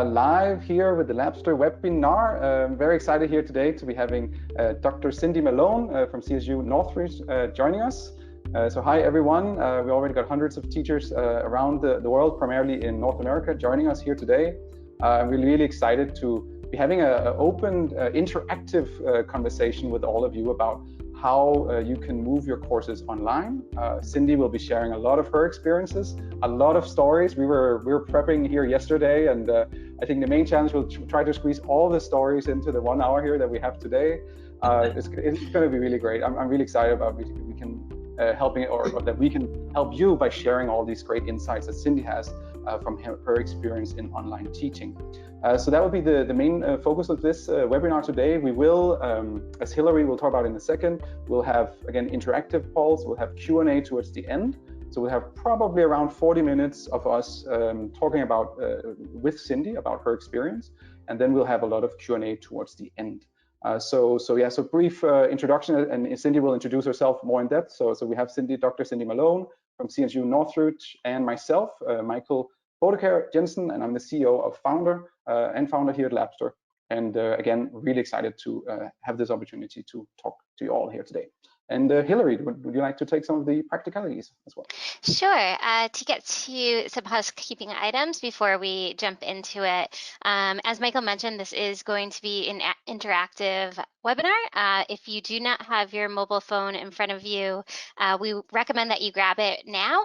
live here with the Labster webinar. Very excited here today to be having Dr. Cindy Malone from CSU Northridge joining us. So hi everyone, we already got hundreds of teachers around the world, primarily in North America, joining us here today. I'm really excited to be having an open, interactive conversation with all of you about how you can move your courses online. Cindy will be sharing a lot of her experiences, a lot of stories. We were prepping here yesterday, and I think the main challenge will try to squeeze all the stories into the 1 hour here that we have today. It's going to be really great. I'm really excited about we can that we can help you by sharing all these great insights that Cindy has from her experience in online teaching. So that will be the main focus of this webinar today. We will, as Hillary will talk about in a second, we'll have, again, interactive polls. We'll have Q&A towards the end. So we'll have probably around 40 minutes of us talking about, with Cindy about her experience. And then we'll have a lot of Q&A towards the end. So brief introduction, and Cindy will introduce herself more in depth. So we have Dr. Cindy Malone from CSU Northridge, and myself, Michael Bodekær Jensen, and I'm the CEO of founder here at Labster. And again, really excited to have this opportunity to talk to you all here today. And Hillary, would you like to take some of the practicalities as well? Sure. To get to some housekeeping items before we jump into it, as Michael mentioned, this is going to be an interactive webinar. If you do not have your mobile phone in front of you, we recommend that you grab it now.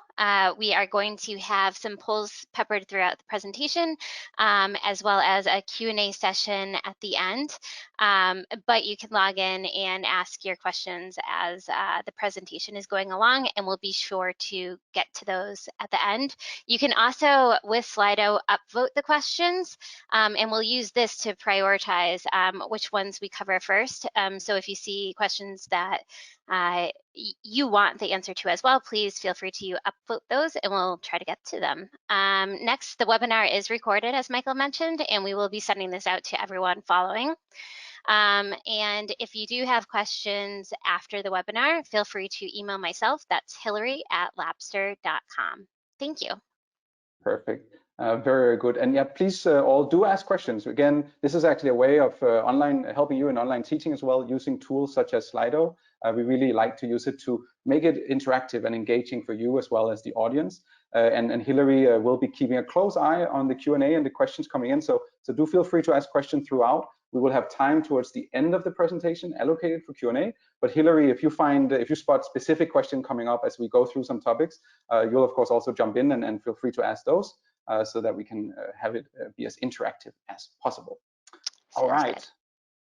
We are going to have some polls peppered throughout the presentation, as well as a Q&A session at the end. But you can log in and ask your questions as the presentation is going along, and we'll be sure to get to those at the end. You can also, with Slido, upvote the questions, and we'll use this to prioritize which ones we cover first. So if you see questions that you want the answer to as well, please feel free to upvote those and we'll try to get to them. Next, the webinar is recorded, as Michael mentioned, and we will be sending this out to everyone following. And if you do have questions after the webinar, feel free to email myself. That's hillary@labster.com. Thank you. Perfect. Very good. And yeah, please all do ask questions. Again, this is actually a way of helping you in online teaching as well, using tools such as Slido. We really like to use it to make it interactive and engaging for you as well as the audience. And Hillary will be keeping a close eye on the Q&A and the questions coming in. So do feel free to ask questions throughout. We will have time towards the end of the presentation allocated for Q&A. But Hillary, if you spot specific question coming up as we go through some topics, you'll of course also jump in and feel free to ask those so that we can have it be as interactive as possible. All right. Good.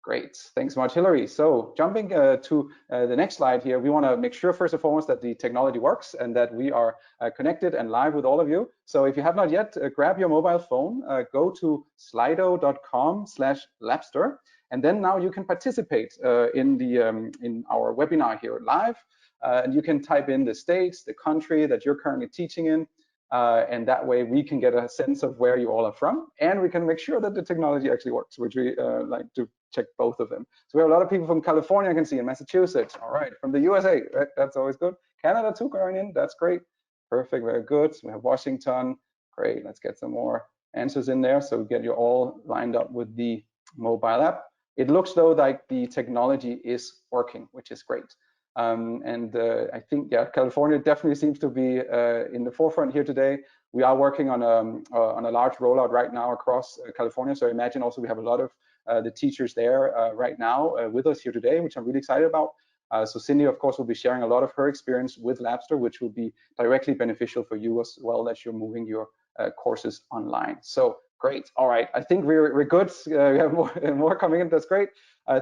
Great. Thanks so much, Hillary. So jumping to the next slide here, we want to make sure first and foremost that the technology works and that we are connected and live with all of you. So if you have not yet, grab your mobile phone, go to slido.com/labster, and then now you can participate in our webinar here live. And you can type in the states, the country that you're currently teaching in. And that way we can get a sense of where you all are from, and we can make sure that the technology actually works, which we like to check both of them. So we have a lot of people from California, I can see, in Massachusetts. All right, from the USA, right? That's always good. Canada too, going in, that's great. Perfect, very good. We have Washington, great. Let's get some more answers in there so we get you all lined up with the mobile app. It looks though like the technology is working, which is great. I think, yeah, California definitely seems to be in the forefront here today. We are working on a large rollout right now across California. So I imagine also we have a lot of the teachers there right now with us here today, which I'm really excited about. So Cindy, of course, will be sharing a lot of her experience with Labster, which will be directly beneficial for you as well as you're moving your courses online. So great. All right. I think we're good. We have more coming in. That's great.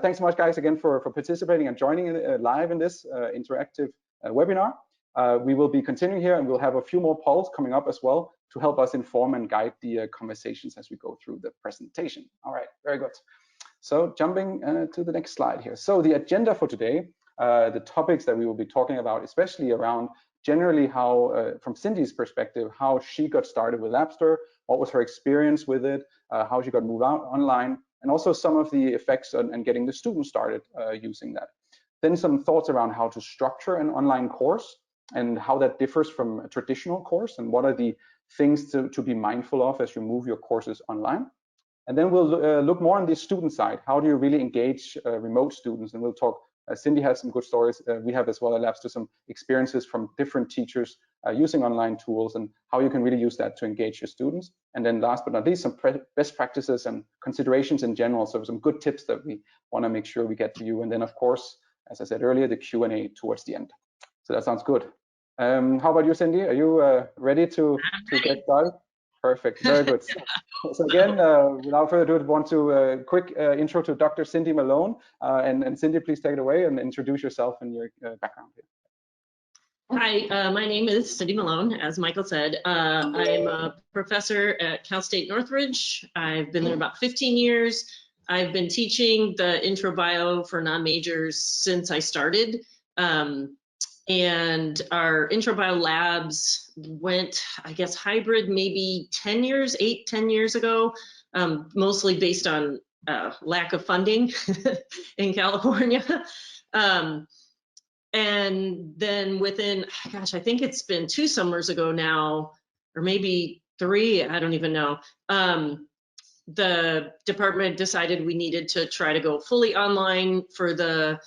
Thanks so much, guys, again, for participating and joining in, live in this interactive webinar. We will be continuing here, and we'll have a few more polls coming up as well to help us inform and guide the conversations as we go through the presentation. All right. Very good. So jumping to the next slide here. So the agenda for today, the topics that we will be talking about, especially around generally how, from Cindy's perspective, how she got started with Labster, what was her experience with it, how she got moved out online, and also some of the effects on getting the students started using that. Then some thoughts around how to structure an online course and how that differs from a traditional course, and what are the things to be mindful of as you move your courses online. And then we'll look more on the student side. How do you really engage remote students? And we'll talk, Cindy has some good stories. We have as well at Labs to some experiences from different teachers using online tools and how you can really use that to engage your students. And then last but not least, some best practices and considerations in general. So some good tips that we want to make sure we get to you. And then of course, as I said earlier, the Q&A towards the end. So that sounds good. How about you, Cindy? Are you ready to get started? Perfect, very good. So again, without further ado, I want to quick intro to Dr. Cindy Malone. And Cindy, please take it away and introduce yourself and your background here. Hi, my name is Cindy Malone, as Michael said. I'm a professor at Cal State Northridge. I've been there about 15 years. I've been teaching the intro bio for non-majors since I started. And our intro bio labs went, I guess, hybrid maybe 10 years ago, mostly based on lack of funding in California. And then within, gosh, I think it's been 2 summers ago now, or maybe 3, I don't even know. The department decided we needed to try to go fully online for the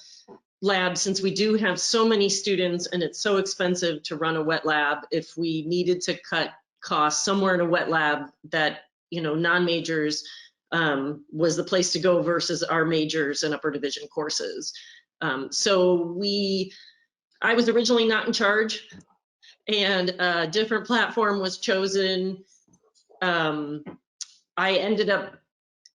lab, since we do have so many students and it's so expensive to run a wet lab. If we needed to cut costs somewhere in a wet lab, that, you know, non-majors was the place to go versus our majors and upper division courses. So I was originally not in charge, and a different platform was chosen. I ended up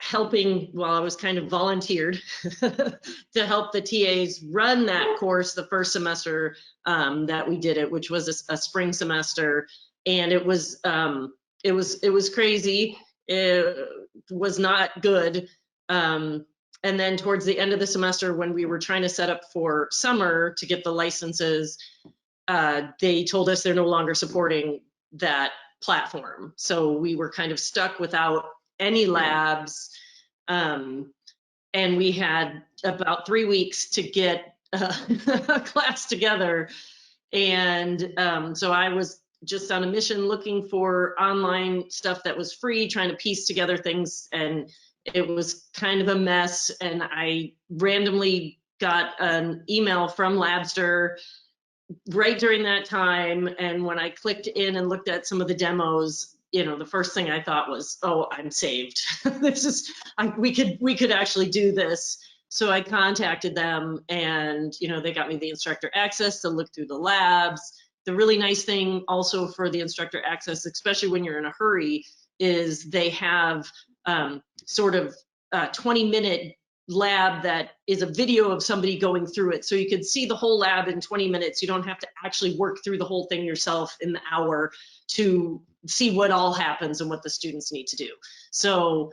helping, well, I was kind of volunteered to help the TAs run that course the first semester that we did it, which was a spring semester, and it was crazy. It was not good. And then towards the end of the semester, when we were trying to set up for summer to get the licenses, they told us they're no longer supporting that platform. So we were kind of stuck without any labs. And we had about 3 weeks to get a class together. And so I was just on a mission looking for online stuff that was free, trying to piece together things, and it was kind of a mess. And I randomly got an email from Labster right during that time. And when I clicked in and looked at some of the demos, you know, the first thing I thought was, oh, I'm saved. This is, we could actually do this. So I contacted them, and, you know, they got me the Instructor Access to look through the labs. The really nice thing also for the Instructor Access, especially when you're in a hurry, is they have sort of a 20-minute lab that is a video of somebody going through it. So you can see the whole lab in 20 minutes. You don't have to actually work through the whole thing yourself in the hour to see what all happens and what the students need to do. So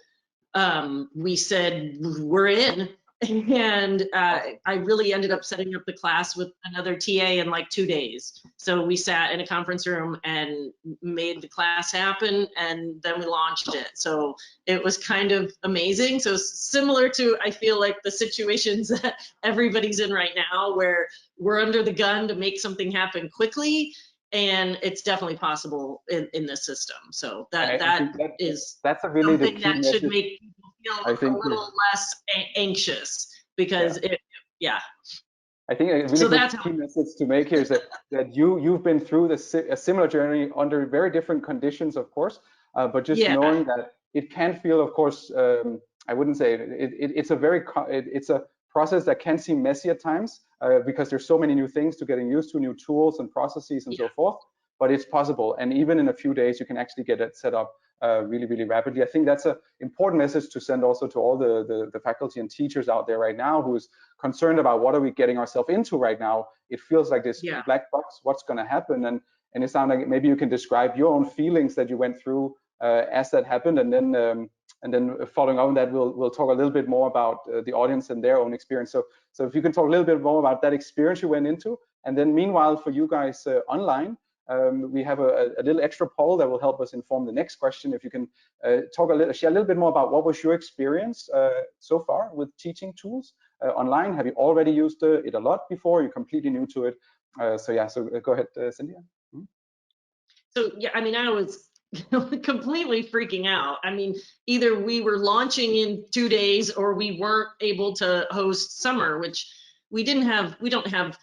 we said, we're in. And I really ended up setting up the class with another TA in like 2 days. So we sat in a conference room and made the class happen, and then we launched it. So it was kind of amazing. So similar to, I feel like, the situations that everybody's in right now, where we're under the gun to make something happen quickly, and it's definitely possible in this system. So that's a really something that should make people feel a little less anxious, because yeah. I think a really good key message to make here is that you've been through a similar journey under very different conditions, of course, but just knowing that it can feel, of course, I wouldn't say it's a process that can seem messy at times because there's so many new things to getting used to, new tools and processes and so forth. But it's possible, and even in a few days, you can actually get it set up really, really rapidly. I think that's an important message to send also to all the faculty and teachers out there right now who's concerned about what are we getting ourselves into right now. It feels like this black box, what's going to happen, and it sounds like maybe you can describe your own feelings that you went through as that happened, and then following on that, we'll talk a little bit more about the audience and their own experience. So if you can talk a little bit more about that experience you went into, and then meanwhile for you guys online. We have a little extra poll that will help us inform the next question. If you can share a little bit more about what was your experience so far with teaching tools online. Have you already used it a lot before? You're completely new to it. So go ahead, Cynthia. So yeah, I mean, I was completely freaking out. I mean, either we were launching in 2 days or we weren't able to host summer, which we don't have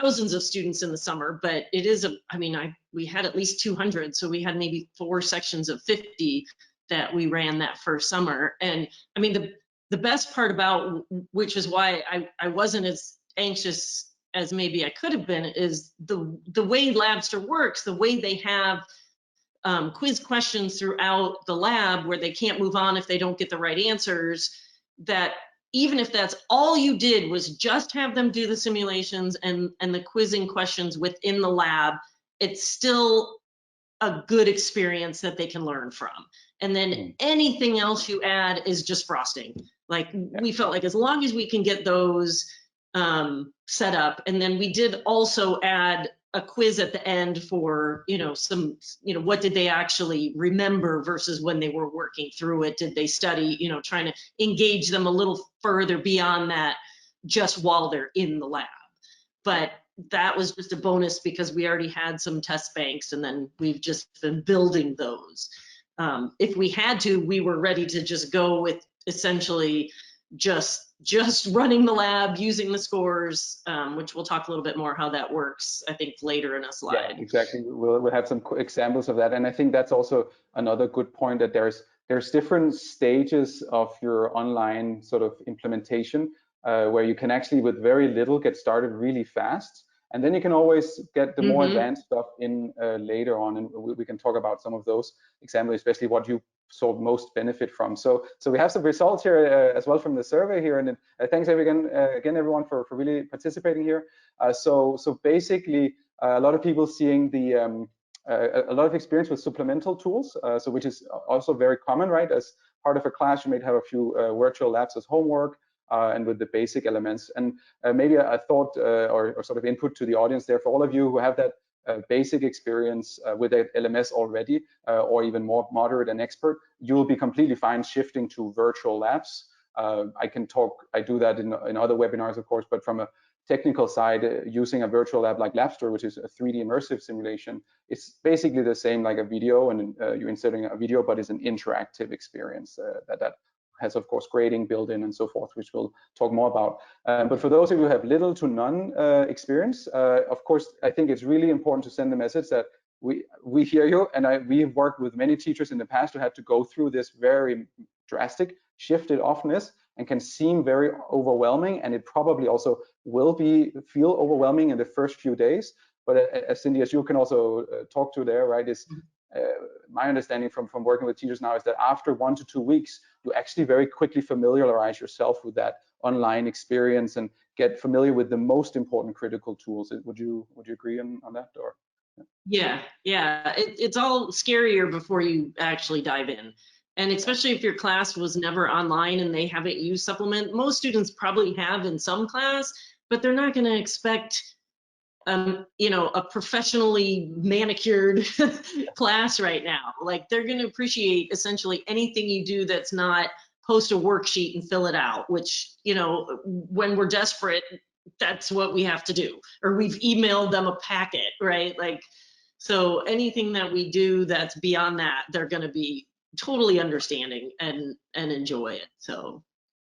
thousands of students in the summer, but it is we had at least 200. So we had maybe 4 sections of 50 that we ran that first summer. And I mean, the best part about, which is why I wasn't as anxious as maybe I could have been, is the way Labster works, the way they have quiz questions throughout the lab where they can't move on if they don't get the right answers, that even if that's all you did was just have them do the simulations and the quizzing questions within the lab, it's still a good experience that they can learn from. And then anything else you add is just frosting. Like, we felt like as long as we can get those set up, and then we did also add a quiz at the end for, some, what did they actually remember versus when they were working through it? Did they study, trying to engage them a little further beyond that just while they're in the lab. But that was just a bonus because we already had some test banks, and then we've just been building those. If we had to, we were ready to just go with essentially just running the lab, using the scores, which we'll talk a little bit more how that works, I think, later in a slide. Yeah, exactly. We'll have some examples of that. And I think that's also another good point, that there's different stages of your online sort of implementation, where you can actually with very little get started really fast. And then you can always get the more advanced stuff in later on. And we can talk about some of those examples, especially what you saw most benefit from. So we have some results here as well from the survey here. And thanks again everyone for really participating here. So basically, a lot of people seeing a lot of experience with supplemental tools, so which is also very common, right? As part of a class, you may have a few virtual labs as homework, and with the basic elements. And maybe a thought or sort of input to the audience there, for all of you who have that basic experience with LMS already, or even more moderate and expert, you will be completely fine shifting to virtual labs. I do that in other webinars, of course, but from a technical side, using a virtual lab like Labster, which is a 3D immersive simulation, it's basically the same like a video, and you're inserting a video, but it's an interactive experience that has, of course, grading built in and so forth, which we'll talk more about. But for those of you who have little to none experience, of course, I think it's really important to send the message that we hear you, and we have worked with many teachers in the past who had to go through this very drastic shift in offness, and can seem very overwhelming, and it probably also will feel overwhelming in the first few days. But as Cindy, as you can also talk to there, right, is my understanding from working with teachers now is that after 1 to 2 weeks, you actually very quickly familiarize yourself with that online experience and get familiar with the most important critical tools. Would you agree on that? Or yeah, it's all scarier before you actually dive in. And especially if your class was never online and they haven't used Supplement, most students probably have in some class, but they're not going to expect a professionally manicured class right now. Like, they're going to appreciate essentially anything you do that's not post a worksheet and fill it out, which, when we're desperate, that's what we have to do. Or we've emailed them a packet, right? Like, so anything that we do that's beyond that, they're going to be totally understanding and enjoy it. So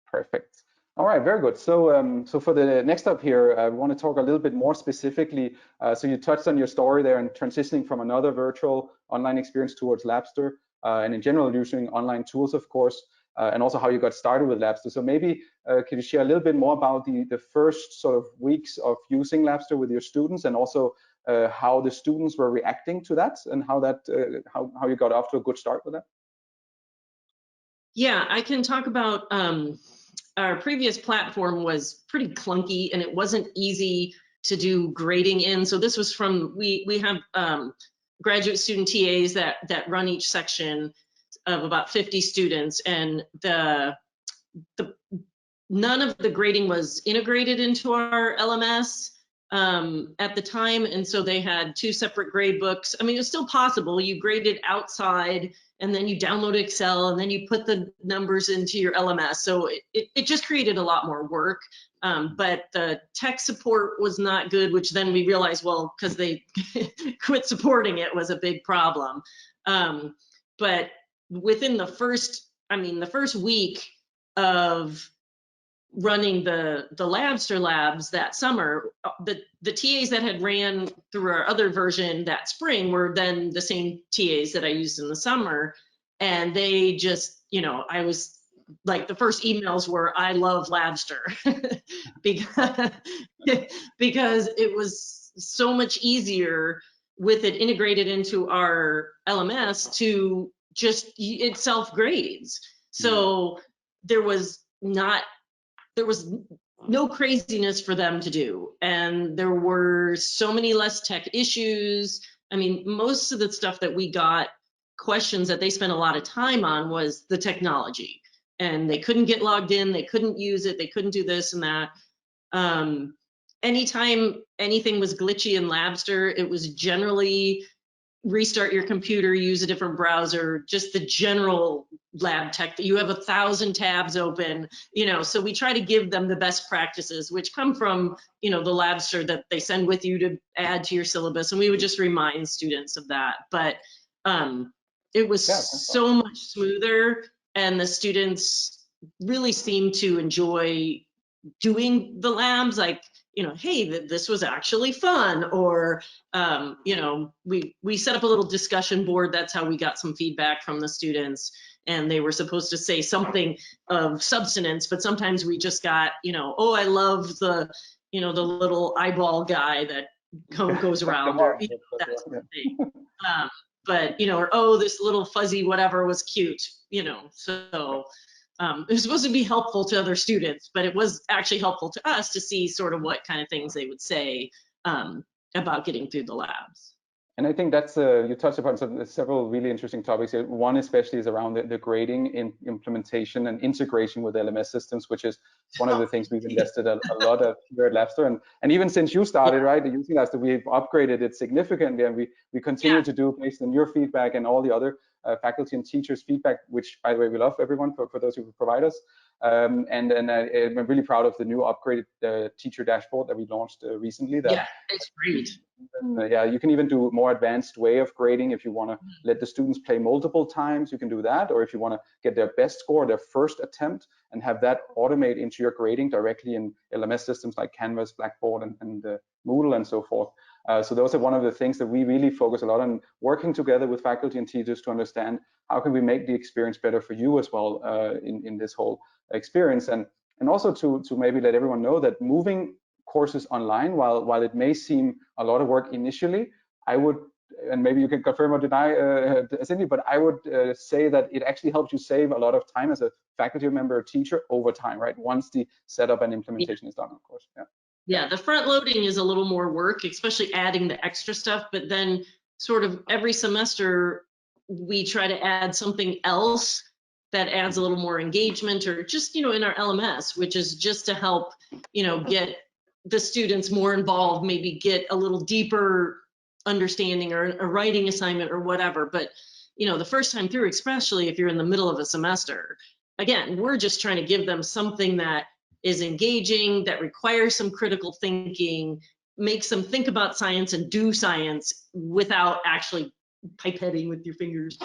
perfect. All right, very good. So so for the next up here, I want to talk a little bit more specifically. So you touched on your story there and transitioning from another virtual online experience towards Labster, and in general using online tools, of course, and also how you got started with Labster. So maybe can you share a little bit more about the first sort of weeks of using Labster with your students, and also how the students were reacting to that, and how how you got off to a good start with that? yeah, I can talk about our previous platform was pretty clunky and it wasn't easy to do grading in. So this was from, we have graduate student TAs that run each section of about 50 students, and none of the grading was integrated into our LMS. at the time, and so they had 2 separate grade books. I mean, it's still possible. You graded outside, and then you download Excel, and then you put the numbers into your LMS. So it just created a lot more work. But the tech support was not good, which then we realized, well, because they quit supporting it was a big problem. But within the first week of running the Labster labs that summer, the TAs that had ran through our other version that spring were then the same TAs that I used in the summer. And they just, I was like, the first emails were, I love Labster because it was so much easier with it integrated into our LMS to just, it self grades. So there was no craziness for them to do. And there were so many less tech issues. I mean, most of the stuff that we got questions that they spent a lot of time on was the technology. And they couldn't get logged in, they couldn't use it, they couldn't do this and that. Anytime anything was glitchy in Labster, it was generally restart your computer, use a different browser, just the general lab tech that you have 1,000 tabs open, so we try to give them the best practices, which come from, the Labster that they send with you to add to your syllabus. And we would just remind students of that. But it was so much smoother, and the students really seemed to enjoy doing the labs, like, hey, this was actually fun. Or, we set up a little discussion board. That's how we got some feedback from the students. And they were supposed to say something of substance, but sometimes we just got, oh, I love the, the little eyeball guy that goes around, or that sort of thing. But, or, oh, this little fuzzy whatever was cute, so it was supposed to be helpful to other students, but it was actually helpful to us to see sort of what kind of things they would say about getting through the labs. And I think that's you touched upon several really interesting topics here. One especially is around the grading in implementation and integration with LMS systems, which is one of the things we've invested a lot of here at Labster. And even since you started, right, using Labster, we've upgraded it significantly, and we continue to do based on your feedback and all the other faculty and teachers' feedback, which, by the way, we love everyone for those who provide us. And I'm really proud of the new upgraded teacher dashboard that we launched recently. It's great. You can even do a more advanced way of grading. If you want to let the students play multiple times, you can do that. Or if you want to get their best score, their first attempt, and have that automate into your grading directly in LMS systems like Canvas, Blackboard, and Moodle, and so forth. So those are one of the things that we really focus a lot on, working together with faculty and teachers to understand how can we make the experience better for you as well in this whole experience, and also to maybe let everyone know that moving courses online, while it may seem a lot of work initially, I would, and maybe you can confirm or deny, Cindy, but I would say that it actually helps you save a lot of time as a faculty member or teacher over time, right? Once the setup and implementation is done, of course. Yeah, the front loading is a little more work, especially adding the extra stuff, but then sort of every semester we try to add something else that adds a little more engagement, or just, in our LMS, which is just to help, get the students more involved, maybe get a little deeper understanding, or a writing assignment or whatever. But, the first time through, especially if you're in the middle of a semester, again, we're just trying to give them something that is engaging, that requires some critical thinking, makes them think about science and do science without actually pipetting with your fingers,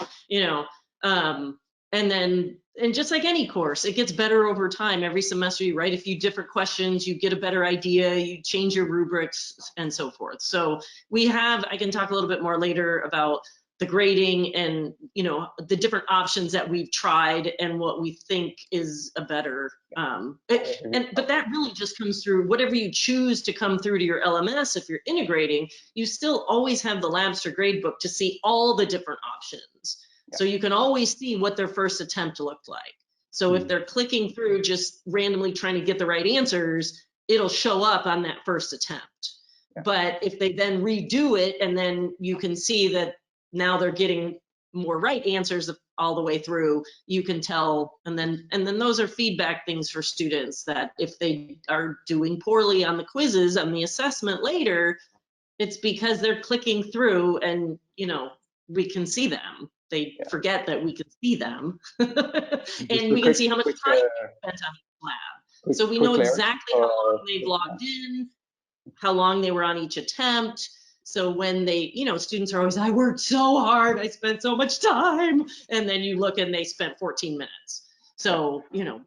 and just like any course, it gets better over time. Every semester you write a few different questions, you get a better idea, you change your rubrics, and so forth. So I can talk a little bit more later about the grading and, the different options that we've tried and what we think is a better, but that really just comes through whatever you choose to come through to your LMS. If you're integrating, you still always have the Labster gradebook to see all the different options. So you can always see what their first attempt looked like. So if they're clicking through just randomly trying to get the right answers, it'll show up on that first attempt. But if they then redo it, and then you can see that now they're getting more right answers all the way through, you can tell. And then those are feedback things for students, that if they are doing poorly on the quizzes, on the assessment later, it's because they're clicking through and, you know, we can see them. They forget that we can see them. And we can see how much time they spent on each lab. So we know exactly how long they've logged in, how long they were on each attempt. So when they, you know, students are always, I worked so hard, I spent so much time. And then you look and they spent 14 minutes. So, you know,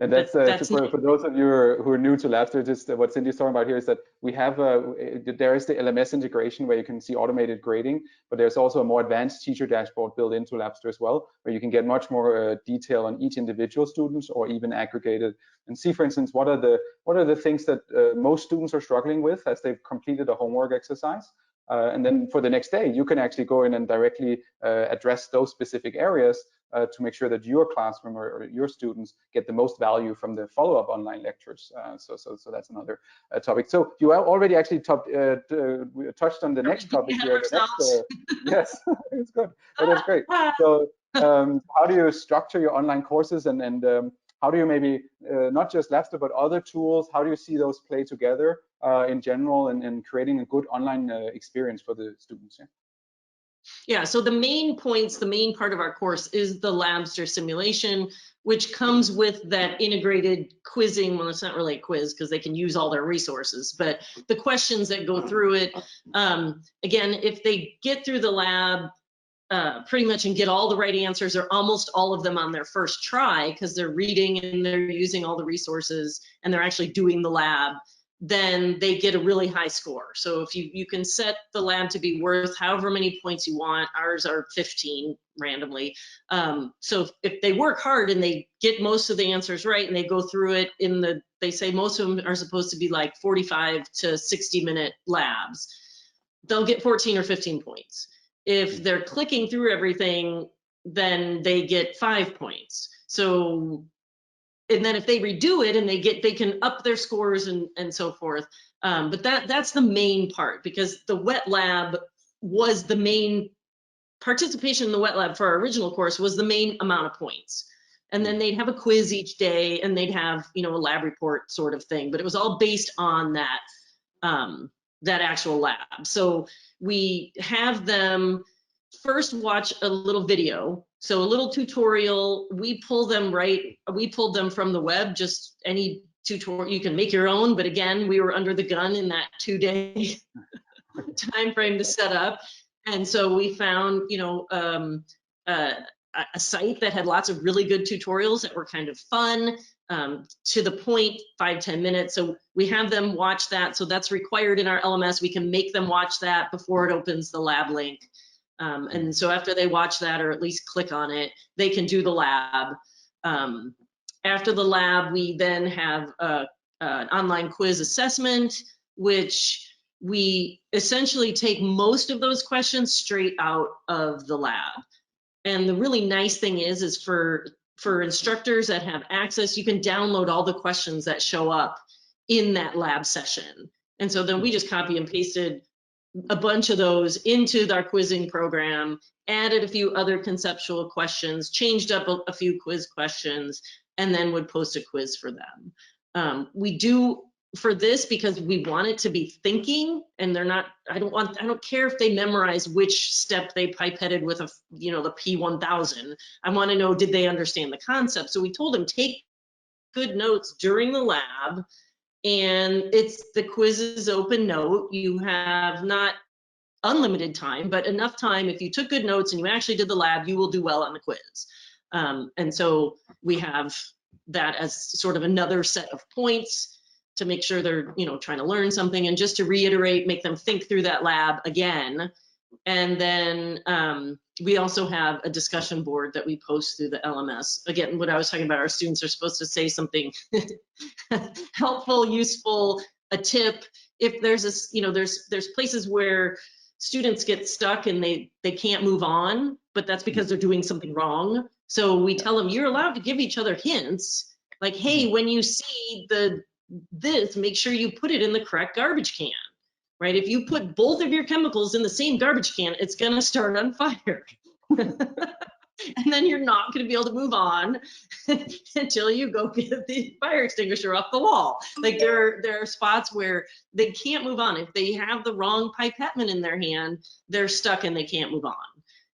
and that's for those of you who are new to Labster, just what Cindy's talking about here is that we have there is the LMS integration where you can see automated grading, but there's also a more advanced teacher dashboard built into Labster as well, where you can get much more detail on each individual students, or even aggregated, and see, for instance, what are the things that most students are struggling with as they've completed a homework exercise. And then for the next day, you can actually go in and directly address those specific areas to make sure that your classroom or your students get the most value from the follow-up online lectures. So that's another topic. So you already actually touched on the next topic here. Yes, it's good. Well, that's great. So how do you structure your online courses, and how do you maybe not just Labster but other tools? How do you see those play together in general, and creating a good online experience for the students? Yeah, so the main points, the main part of our course is the Labster simulation, which comes with that integrated quizzing. Well, it's not really a quiz because they can use all their resources, but the questions that go through it. Again, if they get through the lab pretty much and get all the right answers, or almost all of them on their first try, because they're reading and they're using all the resources and they're actually doing the lab, then they get a really high score. So if you can set the lab to be worth however many points you want. Ours are 15 randomly. So if they work hard and they get most of the answers right, and they go through it they say most of them are supposed to be like 45 to 60-minute labs, they'll get 14 or 15 points. If they're clicking through everything, then they get 5 points. So, and then if they redo it and they can up their scores and so forth. But that's the main part, because the wet lab was the main participation in the wet lab for our original course was the main amount of points. And then they'd have a quiz each day, and they'd have, you know, a lab report sort of thing, but it was all based on that, that actual lab. So we have them first watch a little video. So a little tutorial, we pulled them from the web, just any tutorial, you can make your own, but again, we were under the gun in that 2-day time frame to set up. And so we found, you know, a site that had lots of really good tutorials that were kind of fun, to the point, 5-10 minutes. So we have them watch that. So that's required in our LMS. We can make them watch that before it opens the lab link. And so after they watch that, or at least click on it, they can do the lab. After the lab, we then have an online quiz assessment, which we essentially take most of those questions straight out of the lab. And the really nice thing is for instructors that have access, you can download all the questions that show up in that lab session. And so then we just copy and pasted a bunch of those into our quizzing program, added a few other conceptual questions, changed up a few quiz questions, and then would post a quiz for them. We do for this because we want it to be thinking, and they're not, I don't care if they memorize which step they pipetted with the P1000. I want to know, did they understand the concept? So we told them, take good notes during the lab, and the quiz is open note. You have not unlimited time, but enough time. If you took good notes and you actually did the lab, you will do well on the quiz. And so we have that as sort of another set of points to make sure they're, trying to learn something, and just to reiterate, make them think through that lab again. And then we also have a discussion board that we post through the LMS. Again, what I was talking about, our students are supposed to say something helpful, useful, a tip. If there's there's places where students get stuck and they can't move on, but that's because they're doing something wrong. So we tell them, you're allowed to give each other hints, like, hey, when you see this, make sure you put it in the correct garbage can, right? If you put both of your chemicals in the same garbage can, it's gonna start on fire. And then you're not going to be able to move on until you go get the fire extinguisher off the wall. Like there are spots where they can't move on. If they have the wrong pipettement in their hand, they're stuck and they can't move on.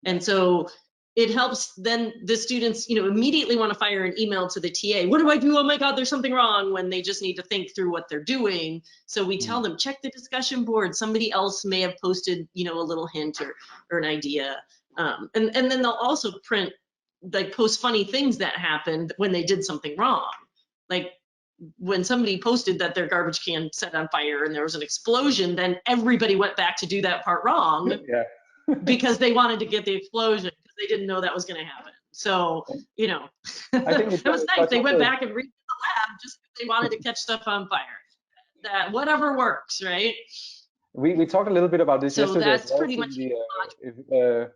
And so it helps then the students, immediately want to fire an email to the TA. What do I do? Oh my God, there's something wrong, when they just need to think through what they're doing. So we tell them, check the discussion board. Somebody else may have posted, a little hint or an idea. And then they'll also post funny things that happened when they did something wrong. Like when somebody posted that their garbage can set on fire and there was an explosion, then everybody went back to do that part wrong. Yeah. Because they wanted to get the explosion because they didn't know that was going to happen. So, I think it was nice. They went back and redid the lab just because they wanted to catch stuff on fire. That whatever works, right? We talked a little bit about this yesterday. So that's as well, pretty much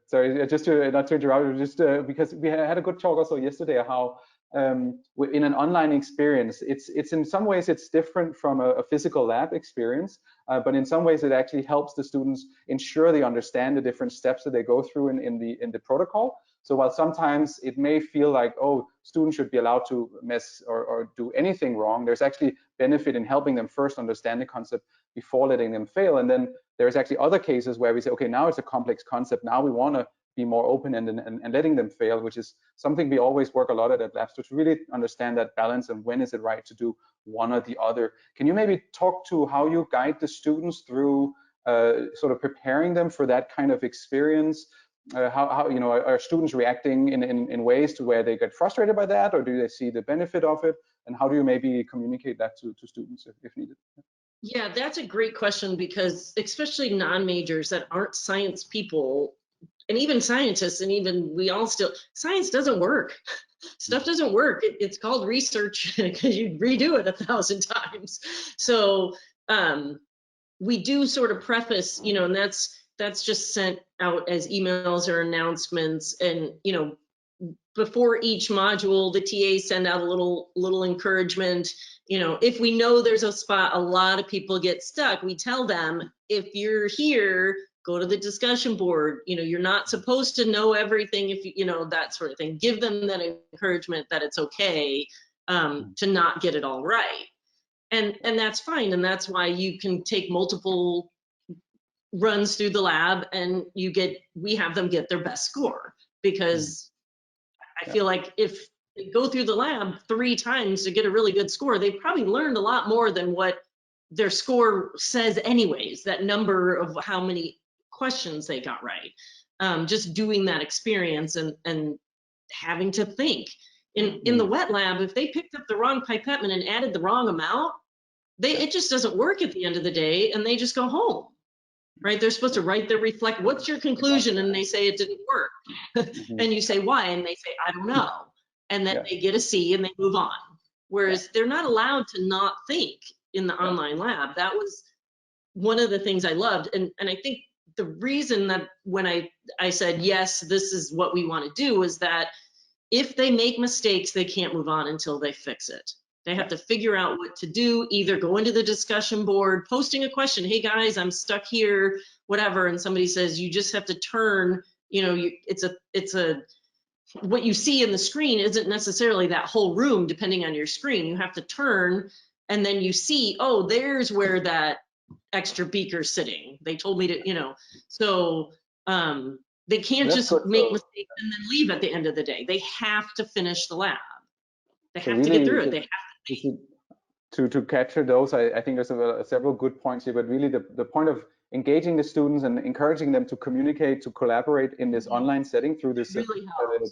sorry, just not to interrupt, just because we had a good talk also yesterday how in an online experience, it's in some ways it's different from a physical lab experience, but in some ways it actually helps the students ensure they understand the different steps that they go through in the protocol. So while sometimes it may feel like, oh, students should be allowed to mess or do anything wrong, there's actually benefit in helping them first understand the concept before letting them fail. And then there's actually other cases where we say, okay, now it's a complex concept. Now we want to be more open-ended and letting them fail, which is something we always work a lot at labs, to really understand that balance and when is it right to do one or the other. Can you maybe talk to how you guide the students through sort of preparing them for that kind of experience? How are students reacting in ways to where they get frustrated by that, or do they see the benefit of it? And how do you maybe communicate that to students if needed? Yeah, that's a great question, because especially non-majors that aren't science people, and even scientists, and even we all still, science doesn't work. Stuff doesn't work. It's called research because you redo it 1,000 times. So we do sort of preface, and that's just sent out as emails or announcements. And before each module, the TAs send out a little encouragement. If we know there's a spot a lot of people get stuck, we tell them, if you're here, go to the discussion board. You're not supposed to know everything, if that sort of thing. Give them that encouragement that it's okay to not get it all right. And that's fine. And that's why you can take multiple runs through the lab and we have them get their best score, because I feel like if they go through the lab 3 times to get a really good score, they probably learned a lot more than what their score says anyways, that number of how many questions they got right. Just doing that experience and having to think. In the wet lab, if they picked up the wrong pipettement and added the wrong amount, it just doesn't work at the end of the day, and they just go home. Right? They're supposed to write their reflect. What's your conclusion? And they say it didn't work. And you say, why? And they say, I don't know. And then they get a C and they move on. Whereas they're not allowed to not think in the online lab. That was one of the things I loved. And I think the reason that when I said, yes, this is what we want to do, is that if they make mistakes, they can't move on until they fix it. They have to figure out what to do, either go into the discussion board, posting a question, hey guys, I'm stuck here, whatever. And somebody says, you just have to turn, it's what you see in the screen isn't necessarily that whole room, depending on your screen. You have to turn, and then you see, oh, there's where that extra beaker's sitting. They told me to, so they can't just make mistakes and then leave at the end of the day. They have to finish the lab. They have to get through it. They have to capture those, I think there's several good points here, but really the point of engaging the students and encouraging them to communicate, to collaborate in this online setting through this really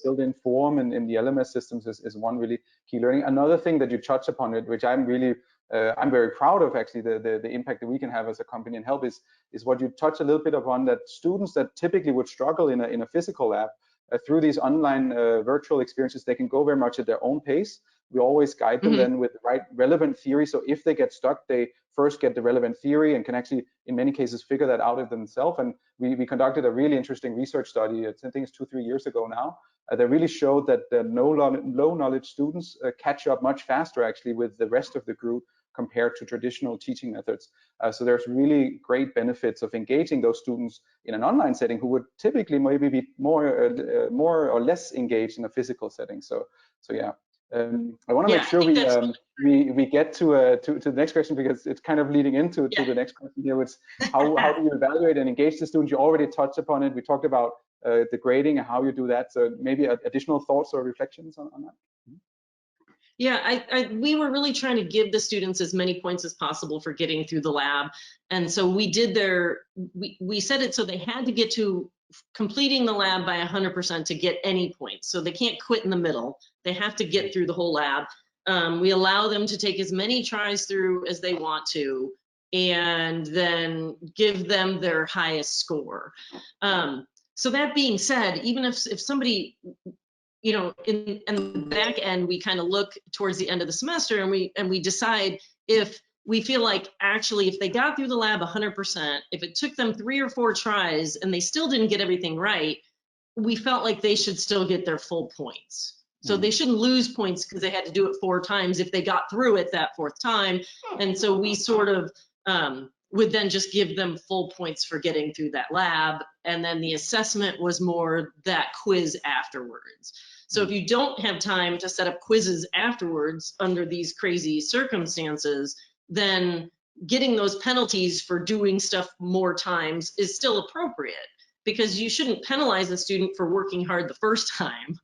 built-in form and in the LMS systems is one really key learning. Another thing that you touch upon, which I'm very proud of, actually, the impact that we can have as a company and help is what you touch a little bit upon, that students that typically would struggle in a physical lab, through these online virtual experiences, they can go very much at their own pace. We always guide them then with the right relevant theory. So if they get stuck, they first get the relevant theory and can actually, in many cases, figure that out of themselves. And we conducted a really interesting research study, I think it's 2-3 years ago now, that really showed that the low knowledge students catch up much faster, actually, with the rest of the group compared to traditional teaching methods. So there's really great benefits of engaging those students in an online setting who would typically maybe be more or less engaged in a physical setting. So yeah. I want to make sure we get to the next question, because it's kind of leading into the next question here, which how do you evaluate and engage the students? You already touched upon it. We talked about the grading and how you do that. So maybe additional thoughts or reflections on that. Yeah, we were really trying to give the students as many points as possible for getting through the lab. And so we did we set it so they had to get to completing the lab by 100% to get any points. So they can't quit in the middle. They have to get through the whole lab. We allow them to take as many tries through as they want to, and then give them their highest score. So that being said, even if somebody, you know, in the back end, we kind of look towards the end of the semester and we decide if we feel like actually if they got through the lab 100%, if it took them 3 or 4 tries and they still didn't get everything right, we felt like they should still get their full points. So they shouldn't lose points because they had to do it 4 times if they got through it that 4th time. And so we sort of would then just give them full points for getting through that lab. And then the assessment was more that quiz afterwards. So if you don't have time to set up quizzes afterwards under these crazy circumstances, then getting those penalties for doing stuff more times is still appropriate, because you shouldn't penalize a student for working hard the first time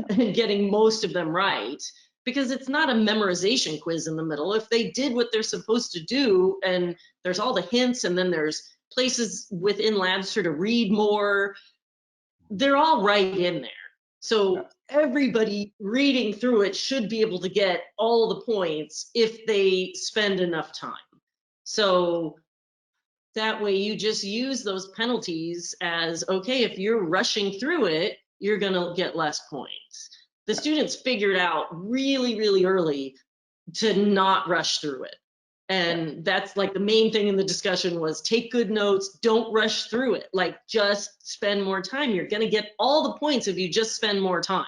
and getting most of them right, because it's not a memorization quiz in the middle. If they did what they're supposed to do, and there's all the hints, and then there's places within Labster to read more, they're all right in there. So everybody reading through it should be able to get all the points if they spend enough time. So that way you just use those penalties as, okay, if you're rushing through it, you're gonna get less points. The students figured out really, really early to not rush through it. And that's like the main thing in the discussion was take good notes, don't rush through it. Like just spend more time. You're gonna get all the points if you just spend more time.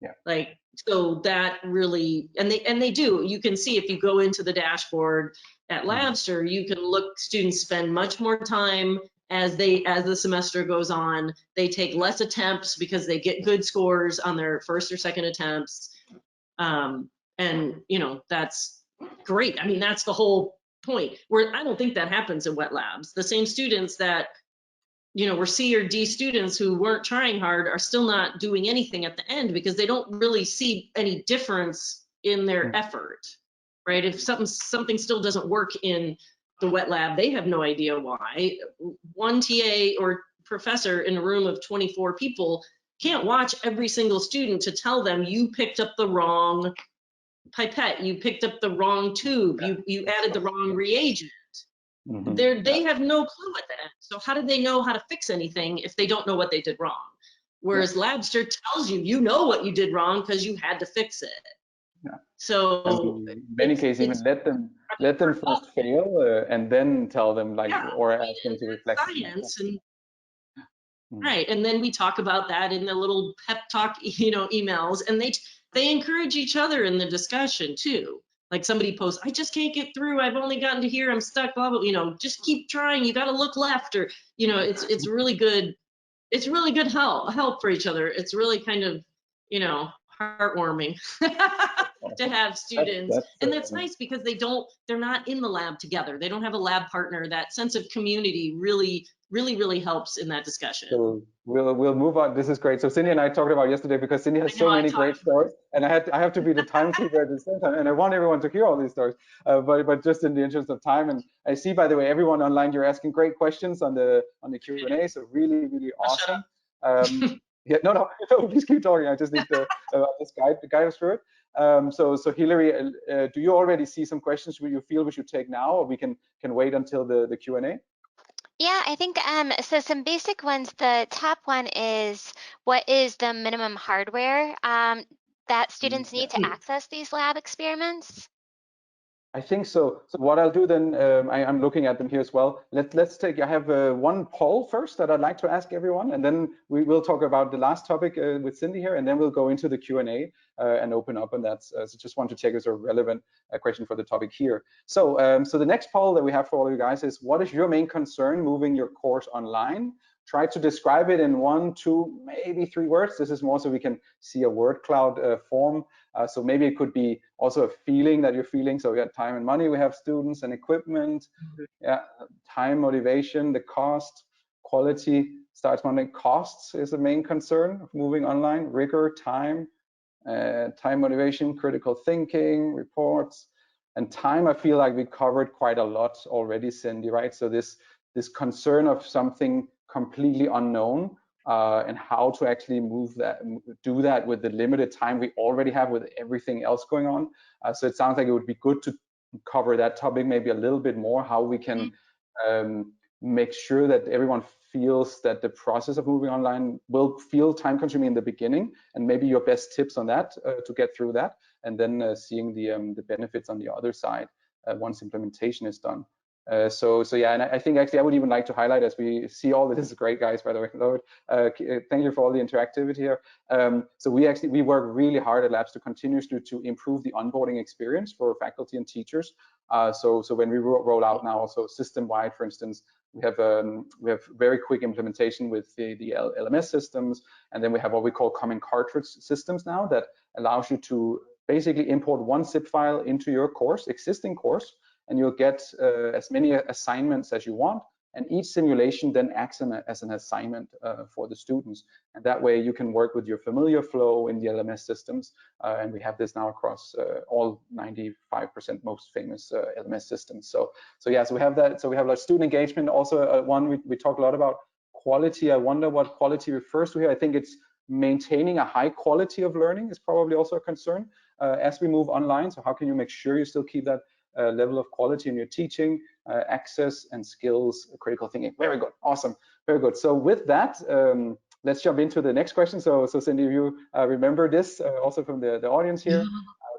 Yeah. Like, so that really, and they do, you can see if you go into the dashboard at Labster, you can look, students spend much more time as the semester goes on. They take less attempts because they get good scores on their first or second attempts. And you know, that's great. I mean, that's the whole point. Where I don't think that happens in wet labs. The same students that, you know, were C or D students who weren't trying hard are still not doing anything at the end because they don't really see any difference in their effort, right? If something still doesn't work in the wet lab, they have no idea why. One TA or professor in a room of 24 people can't watch every single student to tell them you picked up the wrong pipette, you picked up the wrong tube, you added the wrong reagent. They have no clue at the end. So how do they know how to fix anything if they don't know what they did wrong? Whereas Labster tells you, you know what you did wrong because you had to fix it. So in many cases, even let them first fail and then tell them, like, or ask them to reflect. Science and right, and then we talk about that in the little pep talk, you know, emails, and they encourage each other in the discussion too. Like somebody posts, I just can't get through. I've only gotten to here. I'm stuck. Blah blah. You know, just keep trying. You got to look left, or you know, it's really good. It's really good help for each other. It's really kind of, you know, heartwarming to have students, and that's nice because they're not in the lab together. They don't have a lab partner. That sense of community really helps in that discussion. So we'll move on. This is great. So Cindy and I talked about yesterday, because Cindy has so many great stories, and I have to be the timekeeper at the same time, and I want everyone to hear all these stories. But just in the interest of time, and I see, by the way, everyone online, you're asking great questions on the Q&A. So really awesome. Yeah, no, please keep talking. I just need to just guide us through it. So Hillary, do you already see some questions you feel we should take now, or we can wait until the Q&A? Yeah, I think so some basic ones. The top one is, what is the minimum hardware that students need to access these lab experiments? I think so. So what I'll do then, I'm looking at them here as well. Let's take, I have one poll first that I'd like to ask everyone, and then we will talk about the last topic with Cindy here, and then we'll go into the Q&A and open up on that. So just want to check is a relevant question for the topic here. So, so the next poll that we have for all of you guys is, what is your main concern moving your course online? Try to describe it in 1, 2, maybe 3 words. This is more so we can see a word cloud form. So maybe it could be also a feeling that you're feeling. So we got time and money, we have students and equipment, yeah, time, motivation, the cost, quality, starts wondering, costs is the main concern of moving online, rigor, time, motivation, critical thinking, reports, and time. I feel like we covered quite a lot already, Cindy, right? So this concern of something completely unknown, and how to actually do that with the limited time we already have with everything else going on. So it sounds like it would be good to cover that topic maybe a little bit more, how we can make sure that everyone feels that the process of moving online will feel time consuming in the beginning, and maybe your best tips on that to get through that, and then seeing the benefits on the other side once implementation is done. So yeah, and I think actually I would even like to highlight, as we see all this is great, guys, by the way, Lord, thank you for all the interactivity here. So we work really hard at Labs to continuously to improve the onboarding experience for faculty and teachers. So when we roll out now also system-wide, for instance, we have very quick implementation with the LMS systems, and then we have what we call common cartridge systems now that allows you to basically import one zip file into your course, existing course, and you'll get as many assignments as you want, and each simulation then acts as an assignment for the students. And that way you can work with your familiar flow in the LMS systems, and we have this now across all 95% most famous LMS systems. So yeah, so we have that. So we have like student engagement, also one we talk a lot about. Quality, I wonder what quality refers to here. I think it's maintaining a high quality of learning is probably also a concern as we move online. So how can you make sure you still keep that level of quality in your teaching, access and skills, critical thinking? Very good, awesome, very good. So with that, let's jump into the next question. So Cindy, if you remember this also from the audience here,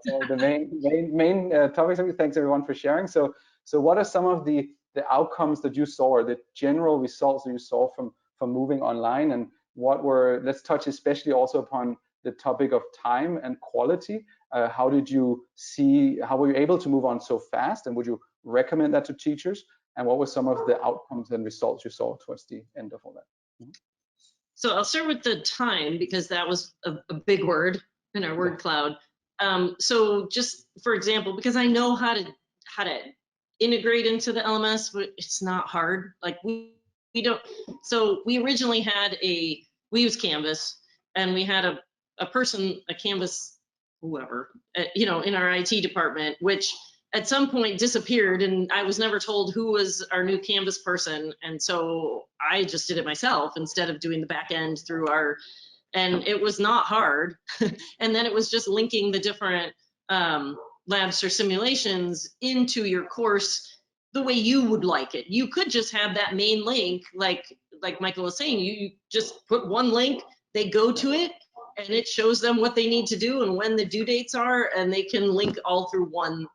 so the main topics. Thanks everyone for sharing. So what are some of the outcomes that you saw, or the general results that you saw from moving online, and what were, let's touch especially also upon the topic of time and quality. How did you see, how were you able to move on so fast, and would you recommend that to teachers? And what were some of the outcomes and results you saw towards the end of all that? So I'll start with the time, because that was a big word in our word cloud. So just for example, because I know how to integrate into the LMS, but it's not hard. Like we don't. So we originally had we use Canvas, and we had a person, a Canvas, whoever, you know, in our IT department, which at some point disappeared, and I was never told who was our new Canvas person. And so I just did it myself instead of doing the back end through and it was not hard. And then it was just linking the different labs or simulations into your course the way you would like it. You could just have that main link, like Michael was saying, you just put one link, they go to it, and it shows them what they need to do and when the due dates are, and they can link all through one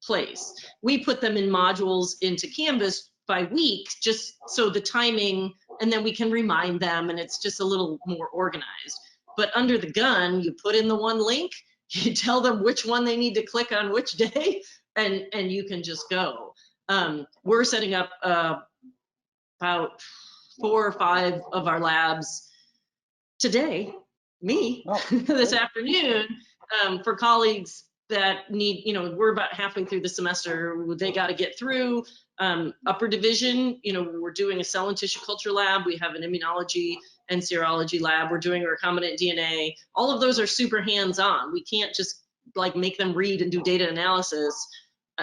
place. We put them in modules into Canvas by week, just so the timing, and then we can remind them, and it's just a little more organized. But under the gun, you put in the one link, you tell them which one they need to click on which day, and you can just go. We're setting up about 4 or 5 of our labs today, this afternoon, for colleagues that need, you know, we're about halfway through the semester, they got to get through. Upper division, you know, we're doing a cell and tissue culture lab, we have an immunology and serology lab, we're doing our recombinant DNA. All of those are super hands-on. We can't just like make them read and do data analysis.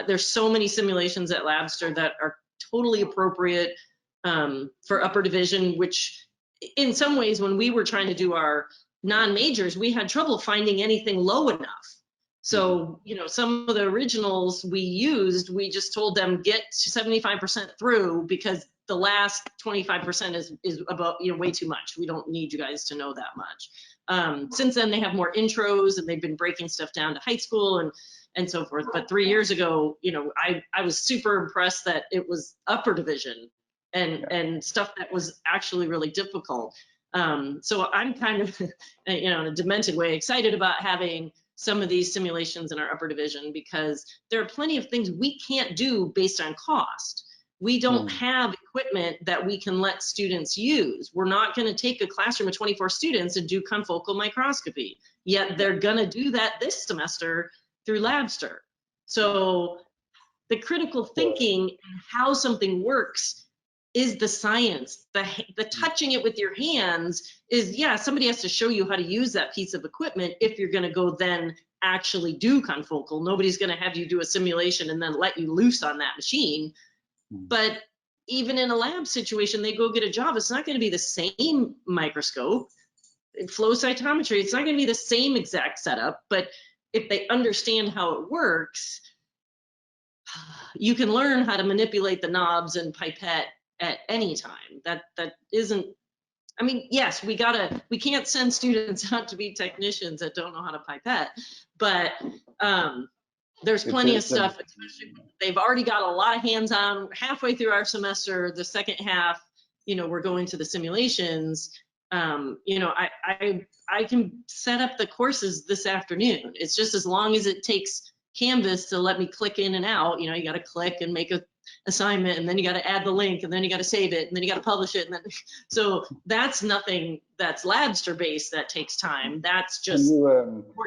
There's so many simulations at Labster that are totally appropriate for upper division, which in some ways, when we were trying to do our non-majors, we had trouble finding anything low enough. So, you know, some of the originals we used, we just told them get 75% through, because the last 25% is about, way too much. We don't need you guys to know that much. Since then, they have more intros, and they've been breaking stuff down to high school and so forth. But 3 years ago, I was super impressed that it was upper division and stuff that was actually really difficult. So I'm kind of, in a demented way, excited about having some of these simulations in our upper division, because there are plenty of things we can't do based on cost. We don't have equipment that we can let students use. We're not going to take a classroom of 24 students and do confocal microscopy, yet they're going to do that this semester through Labster. So the critical thinking and how something works is the science. The touching it with your hands is, somebody has to show you how to use that piece of equipment if you're going to go then actually do confocal. Nobody's going to have you do a simulation and then let you loose on that machine. But even in a lab situation, they go get a job. It's not going to be the same microscope. In flow cytometry, it's not going to be the same exact setup, but if they understand how it works, you can learn how to manipulate the knobs and pipette at any time. That isn't, yes, we can't send students out to be technicians that don't know how to pipette, but there's plenty of stuff, especially they've already got a lot of hands-on. Halfway through our semester, the second half, we're going to the simulations. I can set up the courses this afternoon. It's just as long as it takes Canvas to let me click in and out. You got to click and make a assignment, and then you got to add the link, and then you got to save it, and then you got to publish it, and then so that's nothing that's Labster based that takes time. That's just.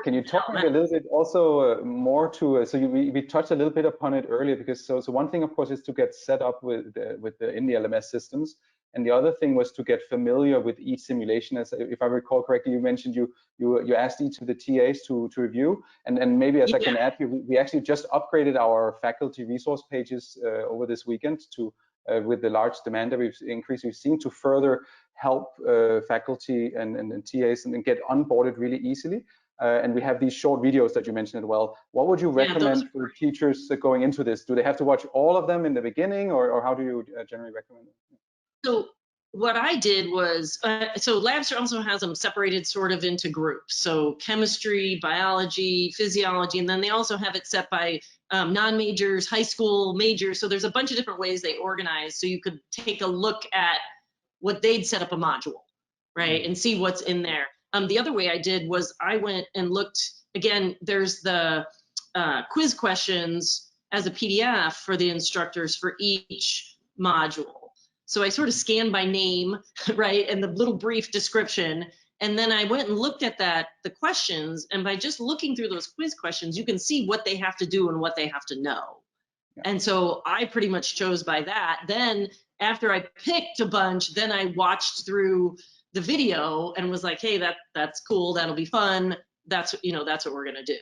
Can you talk maybe a little bit also more to we touched a little bit upon it earlier, because so one thing of course is to get set up with the in the LMS systems, and the other thing was to get familiar with each simulation. As if I recall correctly, you mentioned you asked each of the TAs to review, and maybe as I can add here, we actually just upgraded our faculty resource pages over this weekend to with the large demand that we've seen to further help faculty and TAs and get onboarded really easily. And we have these short videos that you mentioned as well. What would you recommend for teachers going into this? Do they have to watch all of them in the beginning, or how do you generally recommend it? So what I did was, so Labster also has them separated sort of into groups. So chemistry, biology, physiology, and then they also have it set by non-majors, high school, majors. So there's a bunch of different ways they organize. So you could take a look at what they'd set up a module, right, and see what's in there. The other way I did was I went and looked, again, there's the quiz questions as a PDF for the instructors for each module. So I sort of scanned by name, right, and the little brief description, and then I went and looked at the questions, and by just looking through those quiz questions, you can see what they have to do and what they have to know. Yeah. And so I pretty much chose by that. Then after I picked a bunch, then I watched through the video and was like, hey, that's cool, that'll be fun. That's what we're gonna do.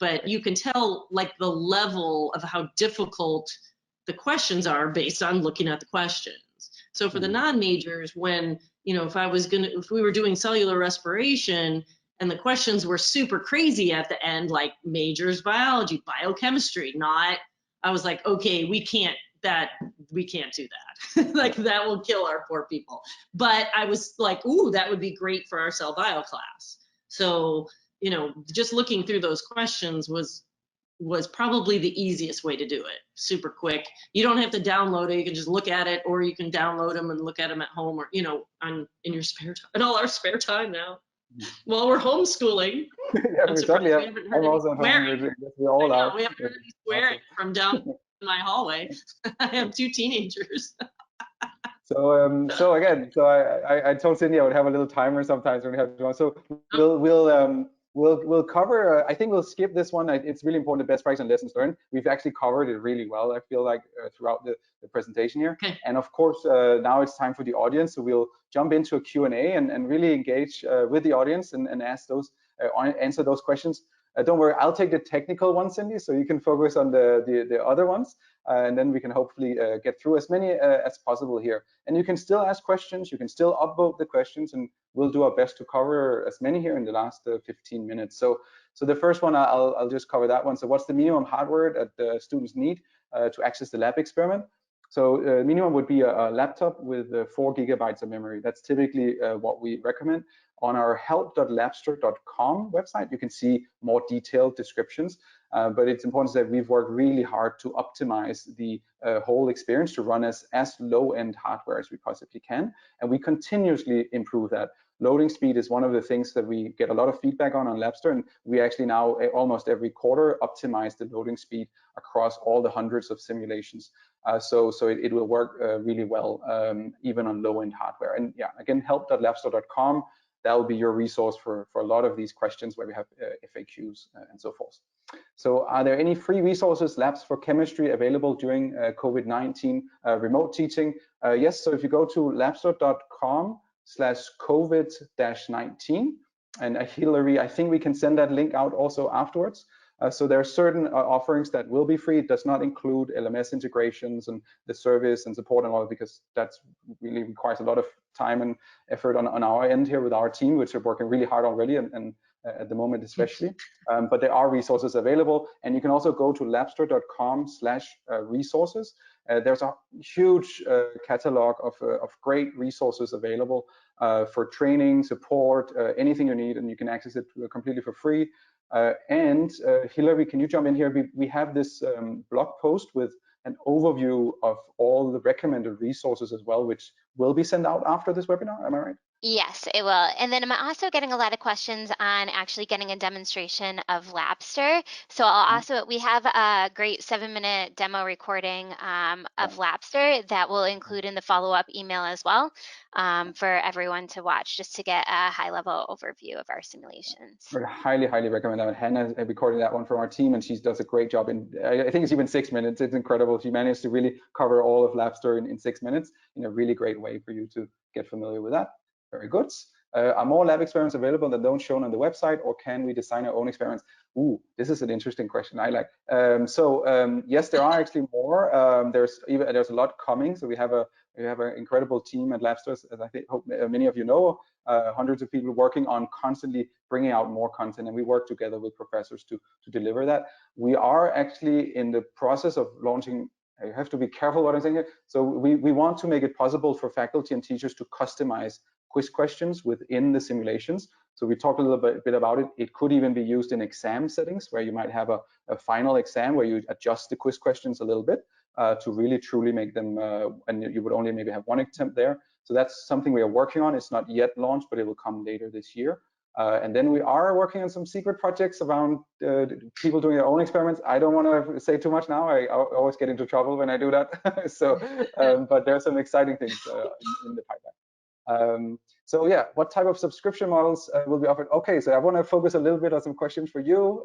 But you can tell like the level of how difficult the questions are based on looking at the questions. So for the non-majors, when, if we were doing cellular respiration and the questions were super crazy at the end, like majors biology, biochemistry, I was like, okay, we can't do that. Like that will kill our poor people. But I was like, ooh, that would be great for our cell bio class. So, just looking through those questions was probably the easiest way to do it. Super quick. You don't have to download it. You can just look at it, or you can download them and look at them at home, or in your spare time, in all our spare time now, while we're homeschooling. Yeah, exactly. I'm also at home. We all are. We haven't heard any swearing from down in my hallway. I have 2 teenagers. So again, I told Cindy I would have a little timer sometimes when we have to. So we'll cover. I think we'll skip this one. It's really important, the best practice and lessons learned. We've actually covered it really well, I feel like, throughout the presentation here. Okay. And of course, now it's time for the audience. So we'll jump into a Q&A and really engage with the audience and ask those, answer those questions. Don't worry, I'll take the technical ones, Cindy, so you can focus on the other ones, and then we can hopefully get through as many as possible here. And you can still ask questions, you can still upvote the questions, and we'll do our best to cover as many here in the last 15 minutes. So the first one, I'll just cover that one. So what's the minimum hardware that the students need to access the lab experiment? So minimum would be a laptop with 4 gigabytes of memory. That's typically what we recommend. On our help.labster.com website, you can see more detailed descriptions. But it's important that we've worked really hard to optimize the whole experience to run as low-end hardware as we possibly can. And we continuously improve that. Loading speed is one of the things that we get a lot of feedback on Labster, and we actually now almost every quarter optimize the loading speed across all the hundreds of simulations. So it will work really well, even on low-end hardware. And yeah, again, help.labster.com. That will be your resource for a lot of these questions where we have FAQs and so forth. So are there any free resources, labs for chemistry available during COVID-19 remote teaching? Yes, so if you go to labster.com/COVID-19, and Hillary, I think we can send that link out also afterwards. So there are certain offerings that will be free. It does not include LMS integrations and the service and support and all, because that's really requires a lot of time and effort on our end here with our team, which are working really hard already and at the moment especially. But there are resources available, and you can also go to labster.com/resources. There's a huge catalog of great resources available for training, support, anything you need, and you can access it completely for free. And Hillary, can you jump in here? We have this blog post with an overview of all the recommended resources as well, which will be sent out after this webinar. Am I right? Yes, it will. And then I'm also getting a lot of questions on actually getting a demonstration of Labster. So we have a great 7-minute demo recording of Labster that will include in the follow-up email as well for everyone to watch, just to get a high-level overview of our simulations. I highly recommend that. Hannah recorded that one from our team, and she does a great job. I think it's even 6 minutes. It's incredible. She managed to really cover all of Labster in 6 minutes in a really great way for you to get familiar with that. Very good. Are more lab experiments available that don't shown on the website, or can we design our own experiments? Ooh, this is an interesting question. I like. Yes, there are actually more. There's a lot coming. So we have an incredible team at Labster, as I hope many of you know. Hundreds of people working on constantly bringing out more content, and we work together with professors to deliver that. We are actually in the process of launching. I have to be careful what I'm saying here. So we want to make it possible for faculty and teachers to customize quiz questions within the simulations. So we talked a little bit about it. It could even be used in exam settings where you might have a final exam where you adjust the quiz questions a little bit to really truly make them, and you would only maybe have one attempt there. So that's something we are working on. It's not yet launched, but it will come later this year. And then we are working on some secret projects around people doing their own experiments. I don't want to say too much now. I always get into trouble when I do that. But there are some exciting things in the pipeline. So yeah, what type of subscription models will be offered? Okay, so I want to focus a little bit on some questions for you.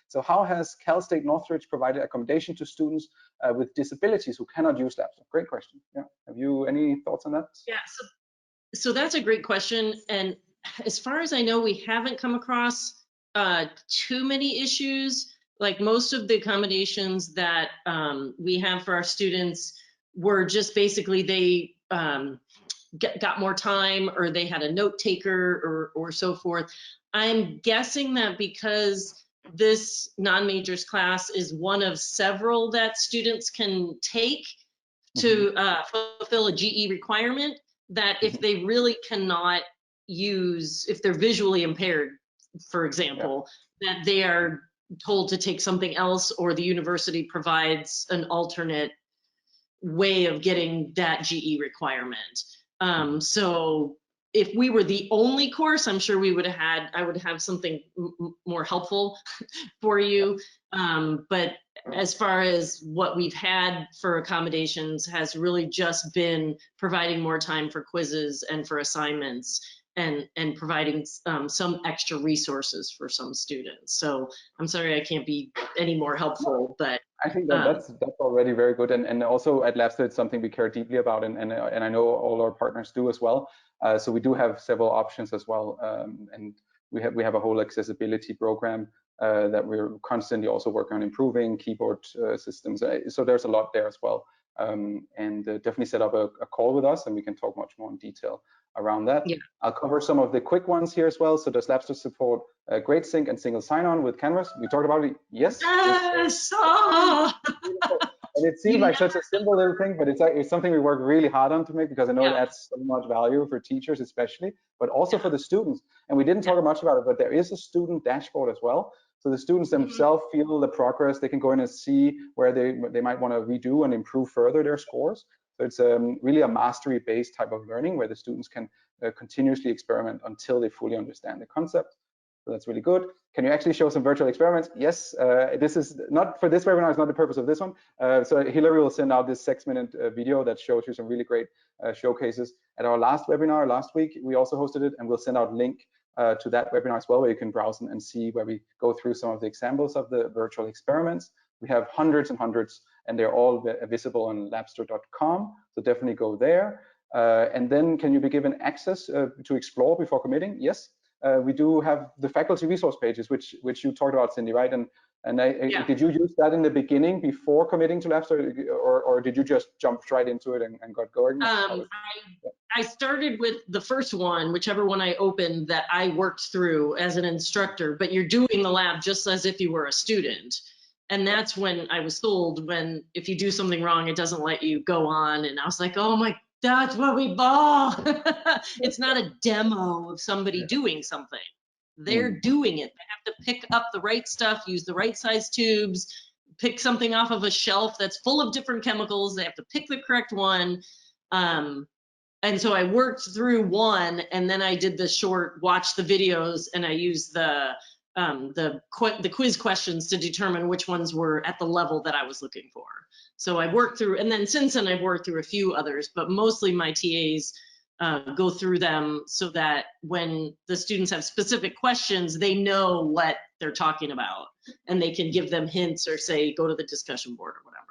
So how has Cal State Northridge provided accommodation to students with disabilities who cannot use labs? Great question. Yeah, have you any thoughts on that? Yeah, so that's a great question. And as far as I know, we haven't come across too many issues. Like most of the accommodations that we have for our students were just basically they got more time, or they had a note taker, or so forth. I'm guessing that because this non-majors class is one of several that students can take to fulfill a GE requirement, that if they really cannot use, if they're visually impaired, for example, that they are told to take something else, or the university provides an alternate way of getting that GE requirement. So if we were the only course, I'm sure I would have something more helpful for you. But as far as what we've had for accommodations has really just been providing more time for quizzes and for assignments, and providing some extra resources for some students. So I'm sorry I can't be any more helpful, but I think that's already very good, and also at Labster it's something we care deeply about, and I know all our partners do as well. So we do have several options as well, and we have a whole accessibility program that we're constantly also working on improving, keyboard systems. So there's a lot there as well, and definitely set up a call with us, and we can talk much more in detail around that. Yeah. I'll cover some of the quick ones here as well. So does Labster support Grade Sync and single sign-on with Canvas? We talked about it. Yes. Yes. And it seems You like never, such a simple little thing, but it's something we work really hard on to make, because I know it yeah, adds so much value for teachers especially, but also for the students. And we didn't yeah. talk much about it, but there is a student dashboard as well. So the students Mhm. themselves feel the progress. They can go in and see where they might want to redo and improve further their scores. So it's really a mastery-based type of learning where the students can continuously experiment until they fully understand the concept. So that's really good. Can you actually show some virtual experiments? Yes, this is not for this webinar, it's not the purpose of this one. So Hillary will send out this 6-minute video that shows you some really great showcases. At our last webinar last week, we also hosted it, and we'll send out a link to that webinar as well, where you can browse and see where we go through some of the examples of the virtual experiments. We have hundreds and hundreds, and they're all visible on labster.com, so definitely go there. And then can you be given access to explore before committing? Yes. We do have the faculty resource pages, which you talked about, Cindy, right? And Yeah. did you use that in the beginning before committing to Labster, or did you just jump right into it and got going? I started with the first one, whichever one I opened that I worked through as an instructor, but you're doing the lab just as if you were a student. And that's when I was told, when if you do something wrong, it doesn't let you go on. And I was like, oh my, that's what we bought. It's not a demo of somebody doing something. They're doing it. They have to pick up the right stuff, use the right size tubes, pick something off of a shelf that's full of different chemicals. They have to pick the correct one. And so I worked through one, and then I did the short, watch the videos, and I used the quiz questions to determine which ones were at the level that I was looking for. So I worked through, and then since then I've worked through a few others, but mostly my TAs go through them so that when the students have specific questions, they know what they're talking about, and they can give them hints or say, go to the discussion board or whatever.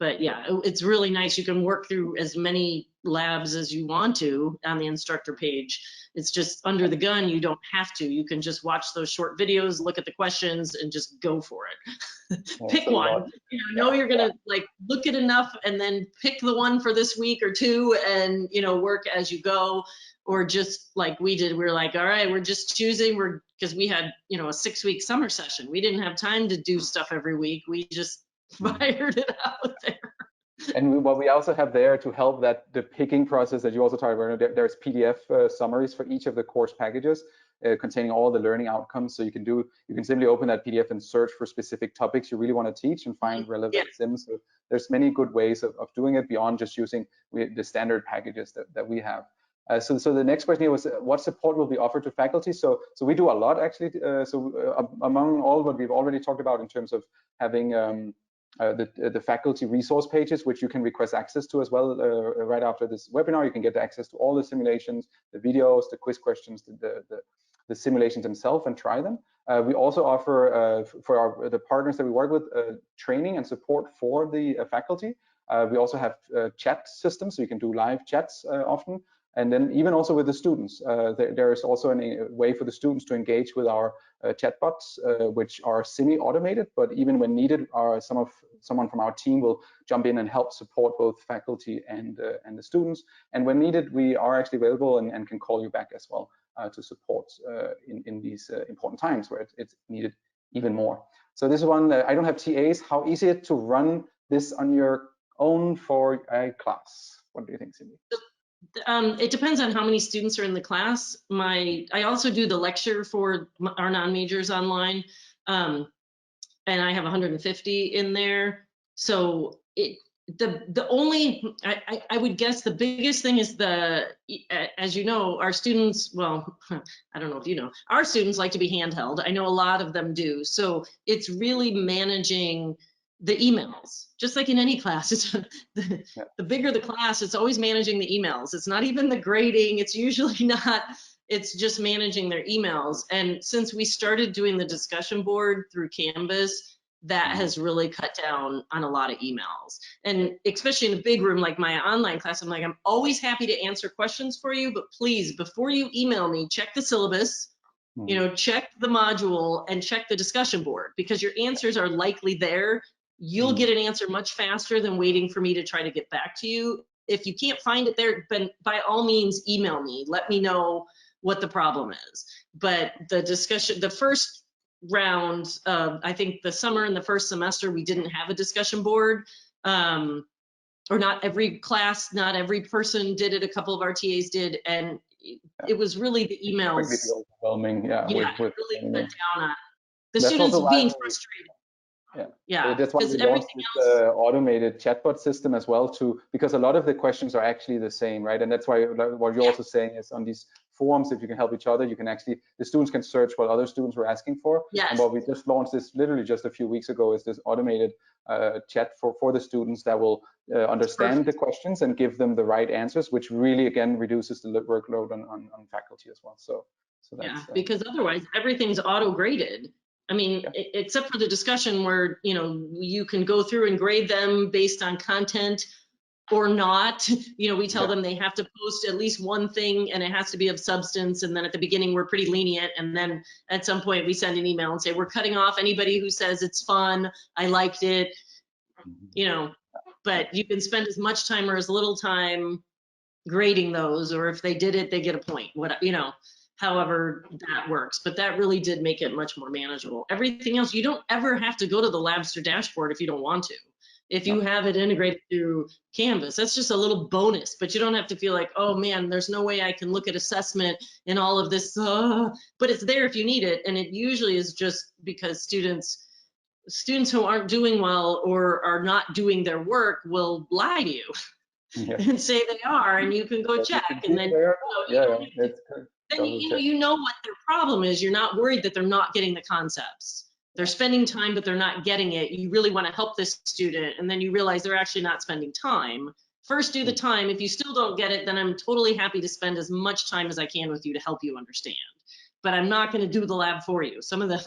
But yeah, it's really nice. You can work through as many labs as you want to on the instructor page. It's just under the gun, you don't have to. You can just watch those short videos, look at the questions, and just go for it. Pick one. Know you're gonna like look at enough, and then pick the one for this week or two, and work as you go. Or just like we did, we were like, all right, we're just choosing. Because we had a 6-week summer session. We didn't have time to do stuff every week. We just fired it out there. And what we also have there to help the picking process that you also talked about, there's PDF summaries for each of the course packages containing all the learning outcomes. So you can simply open that PDF and search for specific topics you really want to teach and find relevant sims. So there's many good ways of doing it beyond just using the standard packages that we have. So the next question here was, what support will be offered to faculty? So we do a lot actually. Among all what we've already talked about in terms of having the faculty resource pages, which you can request access to as well right after this webinar. You can get access to all the simulations, the videos, the quiz questions, the simulations themselves, and try them. We also offer for the partners that we work with training and support for the faculty. We also have chat systems, so you can do live chats often. And then even also with the students, there is also a way for the students to engage with our chatbots, which are semi-automated, but even when needed, someone from our team will jump in and help support both faculty and the students. And when needed, we are actually available and can call you back as well to support in these important times where it's needed even more. So this is one, I don't have TAs. How easy is it to run this on your own for a class? What do you think, Cindy? It depends on how many students are in the class. I also do the lecture for our non-majors online, and I have 150 in there. So I would guess the biggest thing is as you know, our students, well, I don't know if you know, our students like to be handheld. I know a lot of them do. So it's really managing the emails, just like in any class. It's the bigger the class, it's always managing the emails. It's not even the grading. It's usually not. It's just managing their emails. And since we started doing the discussion board through Canvas, that has really cut down on a lot of emails. And especially in a big room like my online class, I'm like, I'm always happy to answer questions for you, but please, before you email me, check the syllabus, check the module, and check the discussion board, because your answers are likely there. You'll get an answer much faster than waiting for me to try to get back to you. If you can't find it there, then by all means, email me. Let me know what the problem is. But the discussion, the first round, I think the summer and the first semester, we didn't have a discussion board. or not every class, not every person did it. A couple of our TAs did, and it was really the emails. Quickly be overwhelming, yeah. Yeah, with really cut down on the that's students also why being frustrated. Yeah, that's why we launched this automated chatbot system as well, because a lot of the questions are actually the same, right? And that's why what you're also saying is on these forums, if you can help each other, you can actually, the students can search what other students were asking for. Yes. And what we just launched this literally just a few weeks ago is this automated chat for the students that will understand the questions and give them the right answers, which really again reduces the workload on faculty as well. So that's because otherwise everything's auto graded. I mean, except for the discussion where, you know, you can go through and grade them based on content or not. You know, we tell them they have to post at least one thing and it has to be of substance. And then at the beginning, we're pretty lenient. And then at some point we send an email and say, we're cutting off anybody who says it's fun, I liked it, you know, but you can spend as much time or as little time grading those, or if they did it, they get a point, what, you know, however that works. But that really did make it much more manageable. Everything else, you don't ever have to go to the Labster dashboard if you don't want to. If you have it integrated through Canvas, that's just a little bonus, but you don't have to feel like, oh man, there's no way I can look at assessment and all of this, but it's there if you need it. And it usually is just because students who aren't doing well or are not doing their work will lie to you and say they are, and you can go check. And then, you know what their problem is. You're not worried that they're not getting the concepts. They're spending time, but they're not getting it. You really want to help this student, and then you realize they're actually not spending time. First, do the time. If you still don't get it, then I'm totally happy to spend as much time as I can with you to help you understand. But I'm not going to do the lab for you. Some of them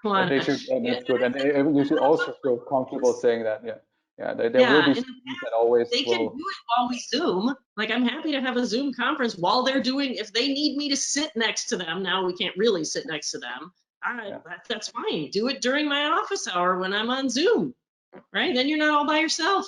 they should, and that's good. And you should also feel comfortable saying that, there will be students that always they can do it while we Zoom. Like, I'm happy to have a Zoom conference while they're doing, if they need me to sit next to them. Now we can't really sit next to them. That's fine. Do it during my office hour when I'm on Zoom, right? Then you're not all by yourself.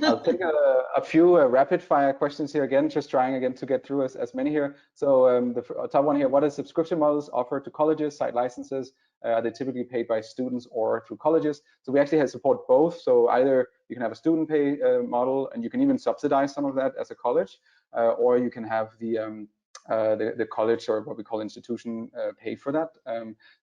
I'll take a few rapid fire questions here again, just trying again to get through as many here. So the top one here, what is subscription models offered to colleges, site licenses? Are they typically paid by students or through colleges? So we actually have support both. So either you can have a student pay model, and you can even subsidize some of that as a college, or you can have the college, or what we call institution, pay for that.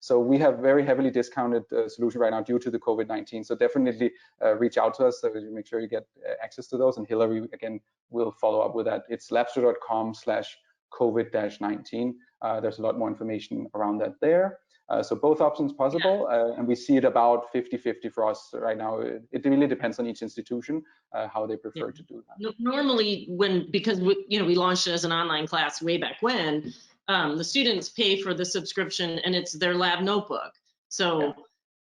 So we have very heavily discounted solution right now due to the COVID-19. So definitely reach out to us so you make sure you get access to those. And Hillary, again, will follow up with that. It's labster.com/COVID-19. There's a lot more information around that there. So both options possible, and we see it about 50-50 for us right now. It really depends on each institution how they prefer to do that. Normally, because we launched it as an online class way back when, the students pay for the subscription, and it's their lab notebook. So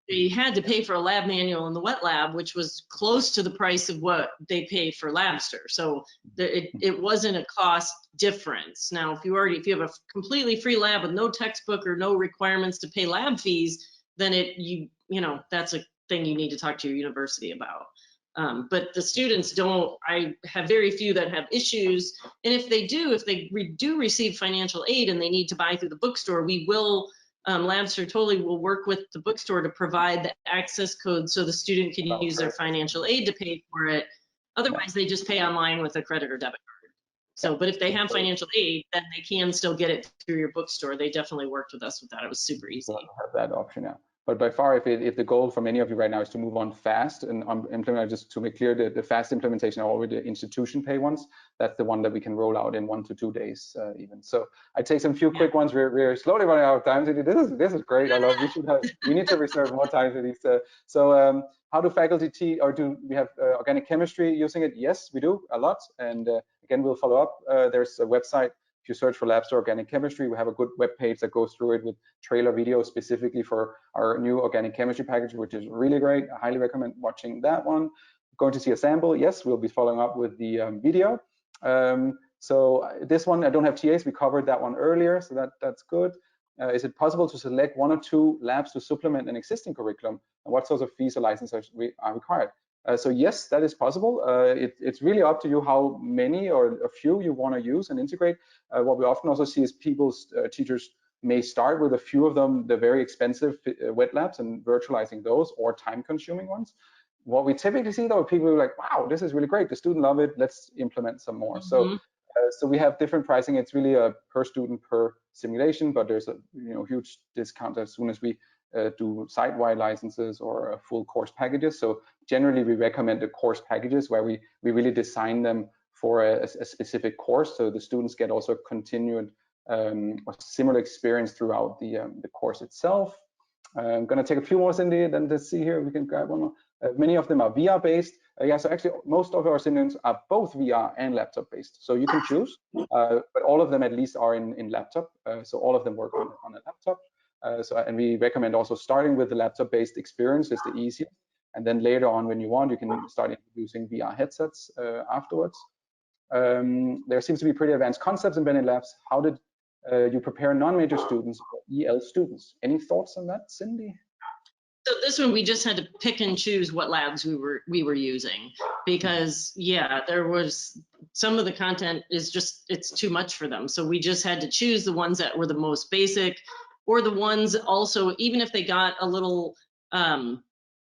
they had to pay for a lab manual in the wet lab, which was close to the price of what they pay for Labster. So it wasn't a cost difference. Now, if you have a completely free lab with no textbook or no requirements to pay lab fees, then that's a thing you need to talk to your university about. But the students don't. I have very few that have issues, and if they do receive financial aid and they need to buy through the bookstore, we will. Labster totally will work with the bookstore to provide the access code so the student can use their financial aid to pay for it. Otherwise, they just pay online with a credit or debit card. So, but if they have financial aid, then they can still get it through your bookstore. They definitely worked with us with that. It was super easy. Have that option, yeah. But by far, if the goal for many of you right now is to move on fast and implement, just to make clear, the fast implementation are already the institution pay ones. That's the one that we can roll out in 1 to 2 days even. So I take some few quick ones. We're slowly running out of time. This is great. I love. We need to reserve more time for these. How do faculty teach, or do we have organic chemistry using it? Yes, we do a lot. And again, we'll follow up. There's a website. If you search for Labster Organic Chemistry, we have a good web page that goes through it with trailer videos specifically for our new organic chemistry package, which is really great. I highly recommend watching that one. Going to see a sample? Yes, we'll be following up with the video. So this one, I don't have TAs. We covered that one earlier, so that's good. Is it possible to select 1 or 2 labs to supplement an existing curriculum? And what sorts of fees or licenses are required? So yes, that is possible. It's really up to you how many or a few you want to use and integrate. What we often also see is teachers may start with a few of them, the very expensive wet labs, and virtualizing those or time-consuming ones. what we typically see though, people are like, wow, this is really great. The student love it. Let's implement some more. So we have different pricing. It's really a per student per simulation, but there's a huge discount as soon as we do site-wide licenses or full course packages. So generally we recommend the course packages where we really design them for a specific course, so the students get also continued or similar experience throughout the course itself. I'm going to take a few more, Cindy, then let's see here. We can grab one more. Many of them are VR based. Yeah, so actually most of our simulations are both VR and laptop based. So you can choose, but all of them at least are in laptop. So all of them work on a laptop. And we recommend also starting with the laptop based experience is the easiest. And then later on, when you want, you can start introducing VR headsets afterwards. There seems to be pretty advanced concepts embedded in labs. How did you prepare non-major students or EL students? Any thoughts on that, Cindy? So this one, we just had to pick and choose what labs we were using, because yeah, there was some of the content is just, it's too much for them. So we just had to choose the ones that were the most basic, or the ones also, even if they got a little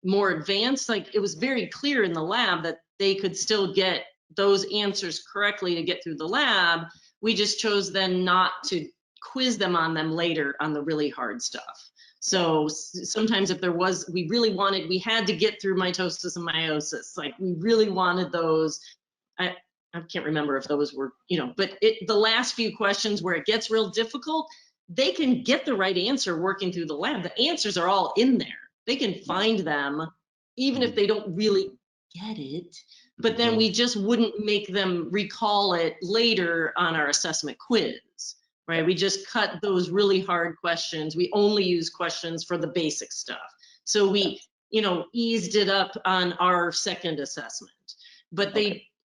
more advanced, like it was very clear in the lab that they could still get those answers correctly to get through the lab. We just chose then not to quiz them on them later on the really hard stuff. So sometimes if there was, we had to get through mitosis and meiosis. Like we really wanted those. I can't remember if those were, but the last few questions where it gets real difficult, they can get the right answer working through the lab. The answers are all in there. They can find them, even if they don't really get it. But then we just wouldn't make them recall it later on our assessment quiz. Right, we just cut those really hard questions. We only use questions for the basic stuff. So we, eased it up on our second assessment. But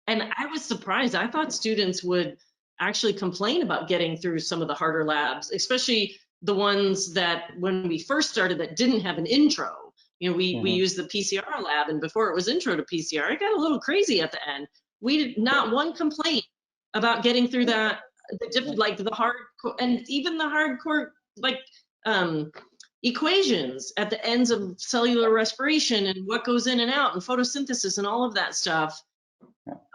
and I was surprised. I thought students would actually complain about getting through some of the harder labs, especially the ones that when we first started that didn't have an intro. We used the PCR lab, and before it was intro to PCR, it got a little crazy at the end. We did not one complaint about getting through that. Like the hard, and even the hardcore, like equations at the ends of cellular respiration and what goes in and out and photosynthesis and all of that stuff.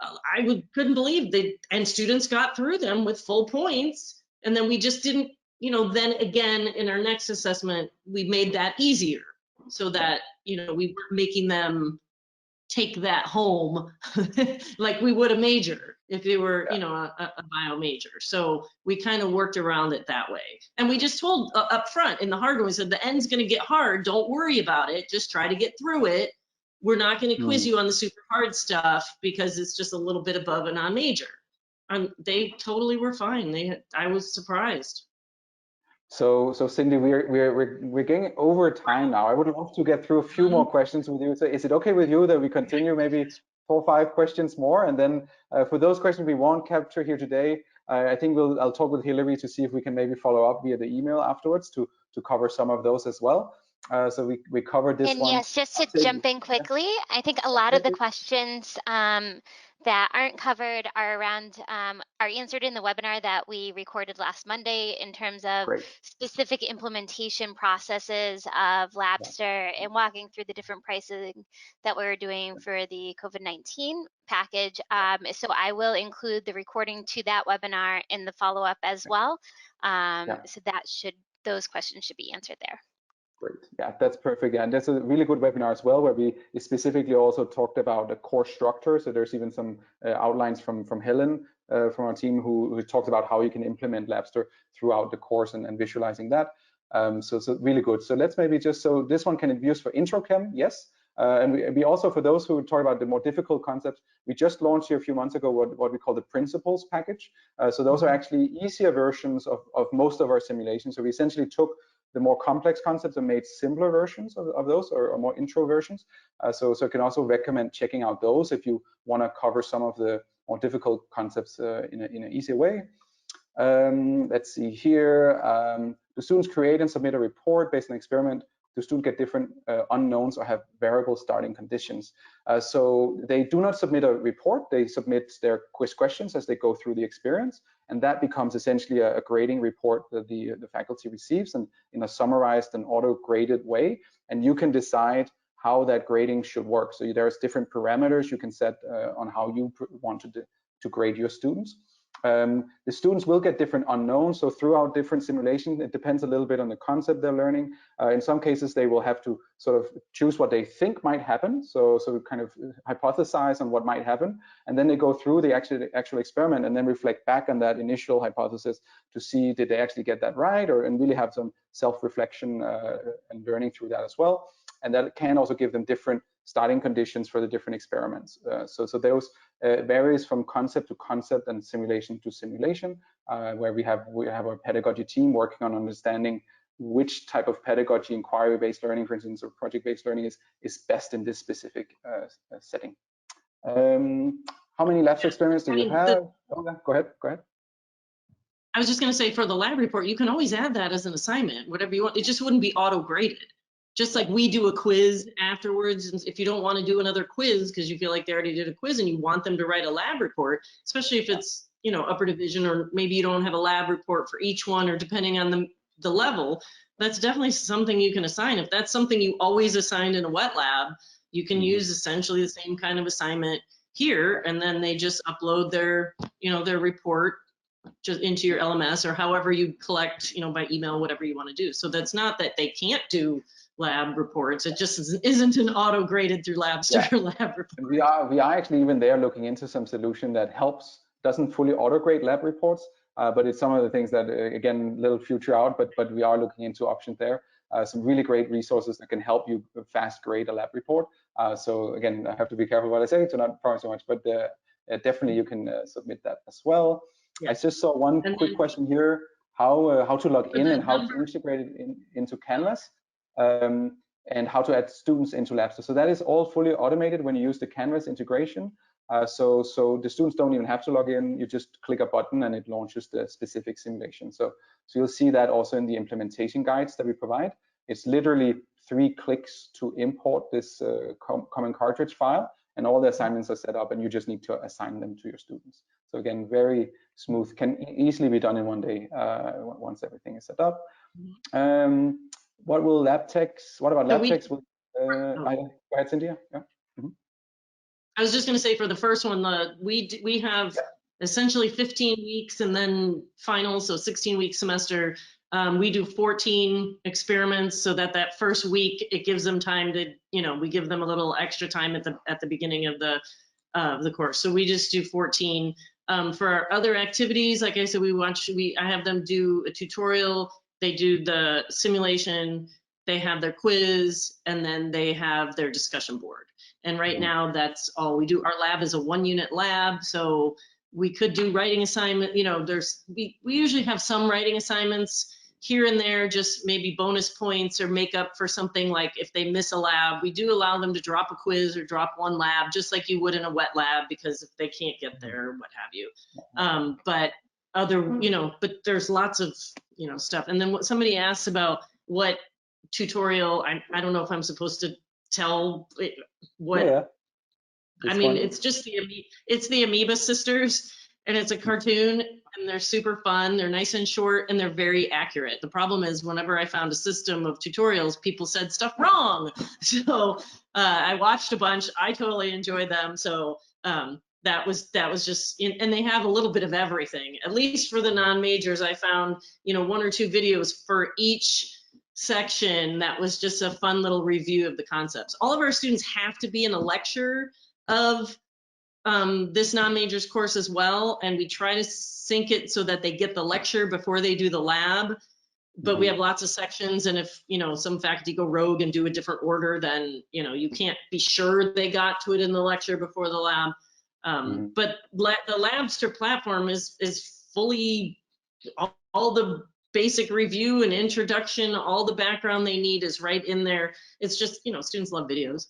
I couldn't believe and students got through them with full points. And then we just didn't, then again in our next assessment, we made that easier so that, we weren't making them take that home like we would a major if they were, a bio major. So we kind of worked around it that way. And we just told up front in the hard one, we said, the end's going to get hard. Don't worry about it. Just try to get through it. We're not going to quiz you on the super hard stuff because it's just a little bit above a non-major. They totally were fine. I was surprised. So Cindy, we're getting over time now. I would love to get through a few more questions with you. So is it okay with you that we continue maybe 4 or 5 questions more? And then for those questions we won't capture here today, I think I'll talk with Hillary to see if we can maybe follow up via the email afterwards to cover some of those as well. So we covered this one. Yes, just to jump in quickly, I think a lot of the questions that aren't covered are around, are answered in the webinar that we recorded last Monday in terms of specific implementation processes of Labster and walking through the different pricing that we're doing for the COVID-19 package. So I will include the recording to that webinar in the follow-up as well. So those questions should be answered there. Great. Yeah, that's perfect. Yeah, and that's a really good webinar as well, where we specifically also talked about the course structure. So there's even some outlines from Helen from our team who talked about how you can implement Labster throughout the course and visualizing that. So really good. So let's maybe so this one can be used for intro chem, yes. And we also, for those who talk about the more difficult concepts, we just launched here a few months ago what we call the principles package. So those are actually easier versions of most of our simulations. So we essentially took the more complex concepts and made simpler versions of those, or more intro versions. So I can also recommend checking out those if you want to cover some of the more difficult concepts in an easier way. Let's see here. The students create and submit a report based on experiment. The students get different unknowns or have variable starting conditions. So they do not submit a report. They submit their quiz questions as they go through the experience. And that becomes essentially a grading report that the faculty receives and in a summarized and auto-graded way. And you can decide how that grading should work. So there's different parameters you can set on how you want to grade your students. The students will get different unknowns. So throughout different simulations, it depends a little bit on the concept they're learning. In some cases, they will have to sort of choose what they think might happen. So kind of hypothesize on what might happen. And then they go through the actual experiment and then reflect back on that initial hypothesis to see, did they actually get that right? And really have some self-reflection and learning through that as well. And that can also give them different starting conditions for the different experiments. So those varies from concept to concept and simulation to simulation, where we have our pedagogy team working on understanding which type of pedagogy, inquiry-based learning, for instance, or project-based learning is best in this specific setting. How many labs experiments do you have? Go ahead. I was just going to say, for the lab report, you can always add that as an assignment, whatever you want. It just wouldn't be auto-graded. Just like we do a quiz afterwards, and if you don't want to do another quiz because you feel like they already did a quiz and you want them to write a lab report, especially if it's, you know, upper division, or maybe you don't have a lab report for each one, or depending on the level, that's definitely something you can assign. If that's something you always assigned in a wet lab, you can use essentially the same kind of assignment here, and then they just upload their, you know, their report just into your LMS, or however you collect, you know, by email, whatever you want to do. So that's not that they can't do lab reports. It just isn't an auto graded through Labster lab report. And we are actually even there looking into some solution that doesn't fully auto grade lab reports, but it's some of the things that, again, little future out, but we are looking into options there. Some really great resources that can help you fast grade a lab report. So again, I have to be careful what I say to not promise so much, but definitely you can submit that as well. Yeah. I just saw one quick question here: how to log in and how to integrate it into Canvas. And how to add students into Labster. So that is all fully automated when you use the Canvas integration. So the students don't even have to log in. You just click a button and it launches the specific simulation. So you'll see that also in the implementation guides that we provide. It's literally 3 clicks to import this common cartridge file, and all the assignments are set up, and you just need to assign them to your students. So again, very smooth, can easily be done in one day once everything is set up. What about lab techs? Go ahead, Cynthia. Yeah. I was just going to say, for the first one, we have essentially 15 weeks and then finals, so 16-week semester. We do 14 experiments, so that first week it gives them time to, you know, we give them a little extra time at the beginning of the course. So we just do 14. For our other activities, like I said, I have them do a tutorial. They do the simulation, they have their quiz, and then they have their discussion board. And right now, that's all we do. Our lab is a 1-unit lab, so we could do writing assignment. You know, we usually have some writing assignments here and there, just maybe bonus points or make up for something like if they miss a lab. We do allow them to drop a quiz or drop one lab, just like you would in a wet lab, because if they can't get there, what have you. But there's lots of, you know, stuff. And then what somebody asks about what tutorial, I don't know if I'm supposed to tell what. Yeah. I mean, it's just the Amoeba Sisters, and it's a cartoon, and they're super fun. They're nice and short, and they're very accurate. The problem is, whenever I found a system of tutorials, people said stuff wrong. So I watched a bunch. I totally enjoyed them. So that was just, and they have a little bit of everything. At least for the non-majors, I found, you know, 1 or 2 videos for each section. That was just a fun little review of the concepts. All of our students have to be in a lecture of this non-majors course as well, and we try to sync it so that they get the lecture before they do the lab. But we have lots of sections, and if, you know, some faculty go rogue and do a different order, then, you know, you can't be sure they got to it in the lecture before the lab. But the Labster platform is fully, all the basic review and introduction, all the background they need is right in there. It's just, you know, students love videos,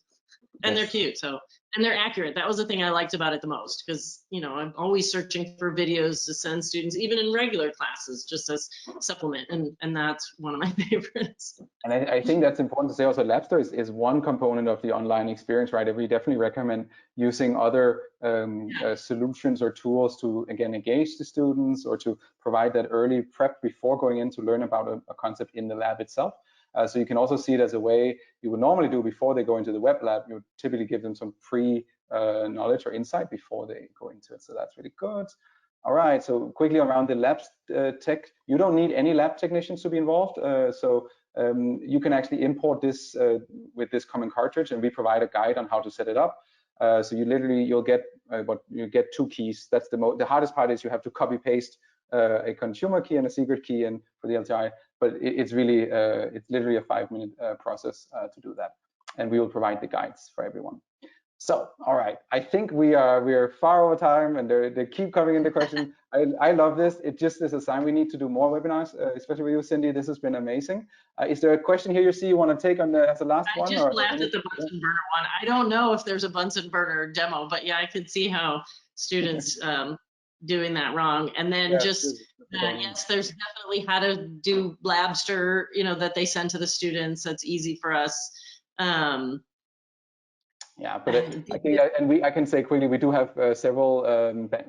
and they're cute, so And they're accurate. That was the thing I liked about it the most, because, you know, I'm always searching for videos to send students, even in regular classes, just as supplement. And that's one of my favorites. And I think that's important to say also. Labster is one component of the online experience, right? We definitely recommend using other solutions or tools to, again, engage the students or to provide that early prep before going in to learn about a concept in the lab itself. So you can also see it as a way you would normally do before they go into the web lab. You would typically give them some knowledge or insight before they go into it. So that's really good. All right, so quickly around the lab tech, you don't need any lab technicians to be involved. You can actually import this with this common cartridge, and we provide a guide on how to set it up. So you'll get two keys. That's the hardest part is you have to copy paste a consumer key and a secret key in for the LTI, but it's literally a 5-minute process to do that, and we will provide the guides for everyone. So, all right, I think we are far over time, and they keep coming into question. I love this. It just is a sign we need to do more webinars, especially with you, Cindy. This has been amazing. Is there a question here you see you want to take on as the last one? I just laughed at the Bunsen burner one. I don't know if there's a Bunsen burner demo, but yeah, I could see how students doing that wrong. And then yes, there's definitely how to do Labster, you know, that they send to the students. That's easy for us. Yeah, but I think, I can say quickly, we do have several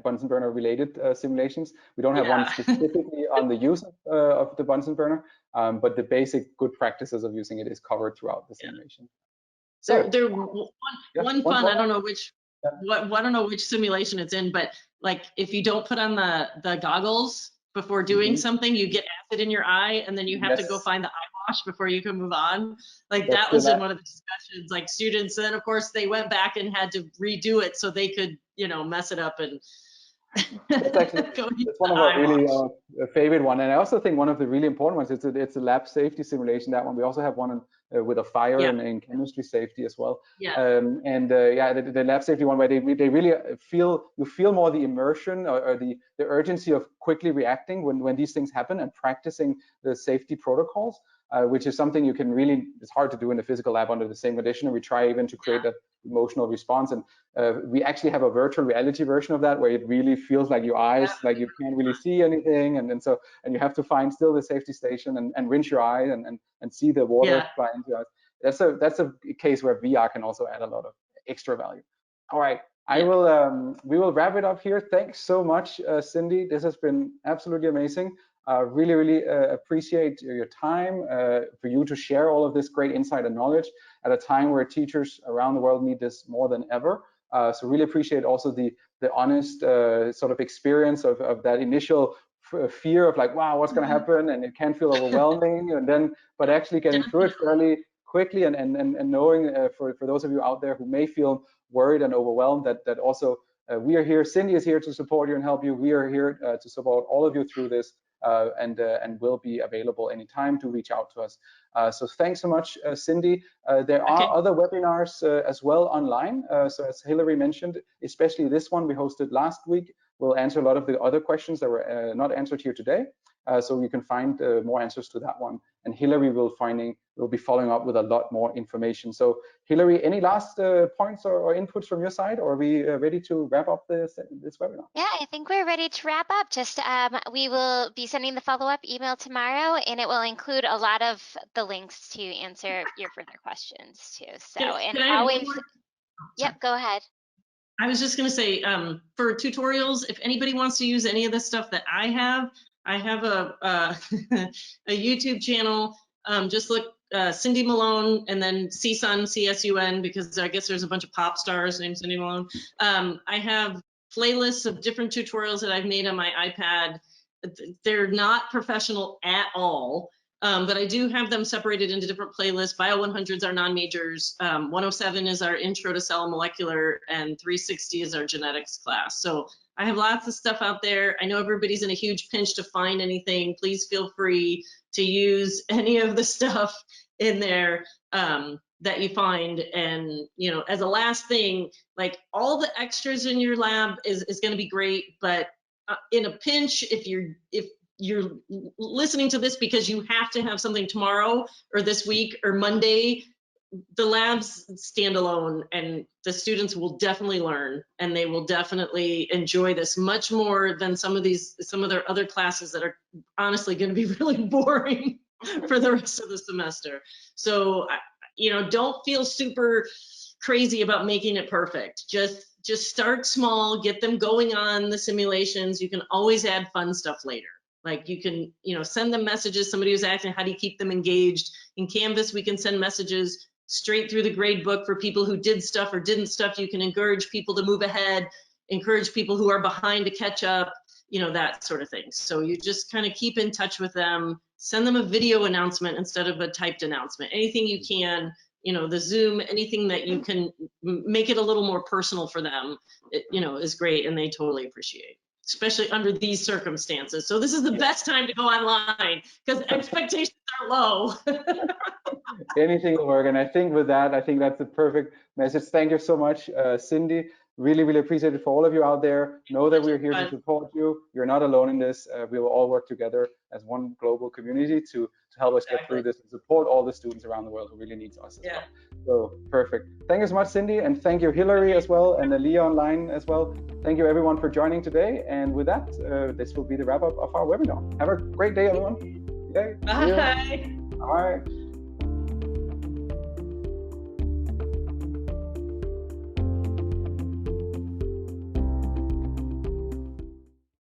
Bunsen burner related simulations. We don't have one specifically on the use of the Bunsen burner, but the basic good practices of using it is covered throughout the simulation. So one fun, I don't know which I don't know which simulation it's in, but like if you don't put on the goggles before doing something, you get acid in your eye, and then you have to go find the eye wash before you can move on. Like that was in one of the discussions, like students, and of course they went back and had to redo it so they could, you know, mess it up. And that's one of our really favorite one. And I also think one of the really important ones, it's a lab safety simulation, that one. We also have one with a fire and chemistry safety as well. The lab safety one, where they really feel more the immersion or the urgency of quickly reacting when these things happen, and practicing the safety protocols, which is something you can really, it's hard to do in a physical lab under the same condition. And we try even to create that emotional response, and we actually have a virtual reality version of that, where it really feels like your eyes, like you can't really see anything, and you have to find still the safety station and rinse your eye and see the water fly into your eyes. That's a case where VR can also add a lot of extra value. All right, we will wrap it up here. Thanks so much, Cindy. This has been absolutely amazing. Really appreciate your time for you to share all of this great insight and knowledge at a time where teachers around the world need this more than ever. So really appreciate also the honest sort of experience of that initial fear of like, wow, what's going to happen, and it can feel overwhelming, and then but actually getting through it fairly quickly, and knowing for those of you out there who may feel worried and overwhelmed, that also we are here. Cindy is here to support you and help you. We are here to support all of you through this. And will be available anytime to reach out to us. So thanks so much, Cindy. There are other webinars as well online. So as Hillary mentioned, especially this one we hosted last week, we'll answer a lot of the other questions that were not answered here today. So you can find more answers to that one. And Hillary will be following up with a lot more information. So Hillary, any last points or inputs from your side, or are we ready to wrap up this webinar? Yeah, I think we're ready to wrap up. Just we will be sending the follow-up email tomorrow, and it will include a lot of the links to answer your further questions too. So, and always, yep, go ahead. I was just going to say, for tutorials, if anybody wants to use any of the stuff that I have a a YouTube channel. Just look Cindy Malone and then CSUN, CSUN, because I guess there's a bunch of pop stars named Cindy Malone. I have playlists of different tutorials that I've made on my iPad. They're not professional at all, but I do have them separated into different playlists. Bio 100s are non-majors, 107 is our intro to cell and molecular, and 360 is our genetics class. So I have lots of stuff out there. I know everybody's in a huge pinch to find anything. Please feel free to use any of the stuff in there that you find. And, you know, as a last thing, like all the extras in your lab is going to be great, but in a pinch, if you're listening to this because you have to have something tomorrow or this week or Monday, the labs stand alone, and the students will definitely learn, and they will definitely enjoy this much more than some of their other classes that are honestly going to be really boring for the rest of the semester. So, you know, don't feel super crazy about making it perfect. Just start small, get them going on the simulations. You can always add fun stuff later. Like you can, you know, send them messages. Somebody was asking, how do you keep them engaged? In Canvas, we can send messages straight through the grade book for people who did stuff or didn't stuff. You can encourage people to move ahead, encourage people who are behind to catch up, you know, that sort of thing. So you just kind of keep in touch with them, send them a video announcement instead of a typed announcement. Anything you can, you know, the Zoom, anything that you can make it a little more personal for them, you know, is great, and they totally appreciate, especially under these circumstances. So this is the best time to go online because expectations are low. Anything will work. And I think with that, I think that's the perfect message. Thank you so much, Cindy. Really, really appreciate it. For all of you out there, know that we're here to support you. You're not alone in this. We will all work together as one global community to help us get through this and support all the students around the world who really needs us as well. So perfect. Thank you so much, Cindy. And thank you, Hillary, as well, and Aliyah online as well. Thank you, everyone, for joining today. And with that, this will be the wrap up of our webinar. Have a great day, everyone. Yay. Bye. All right.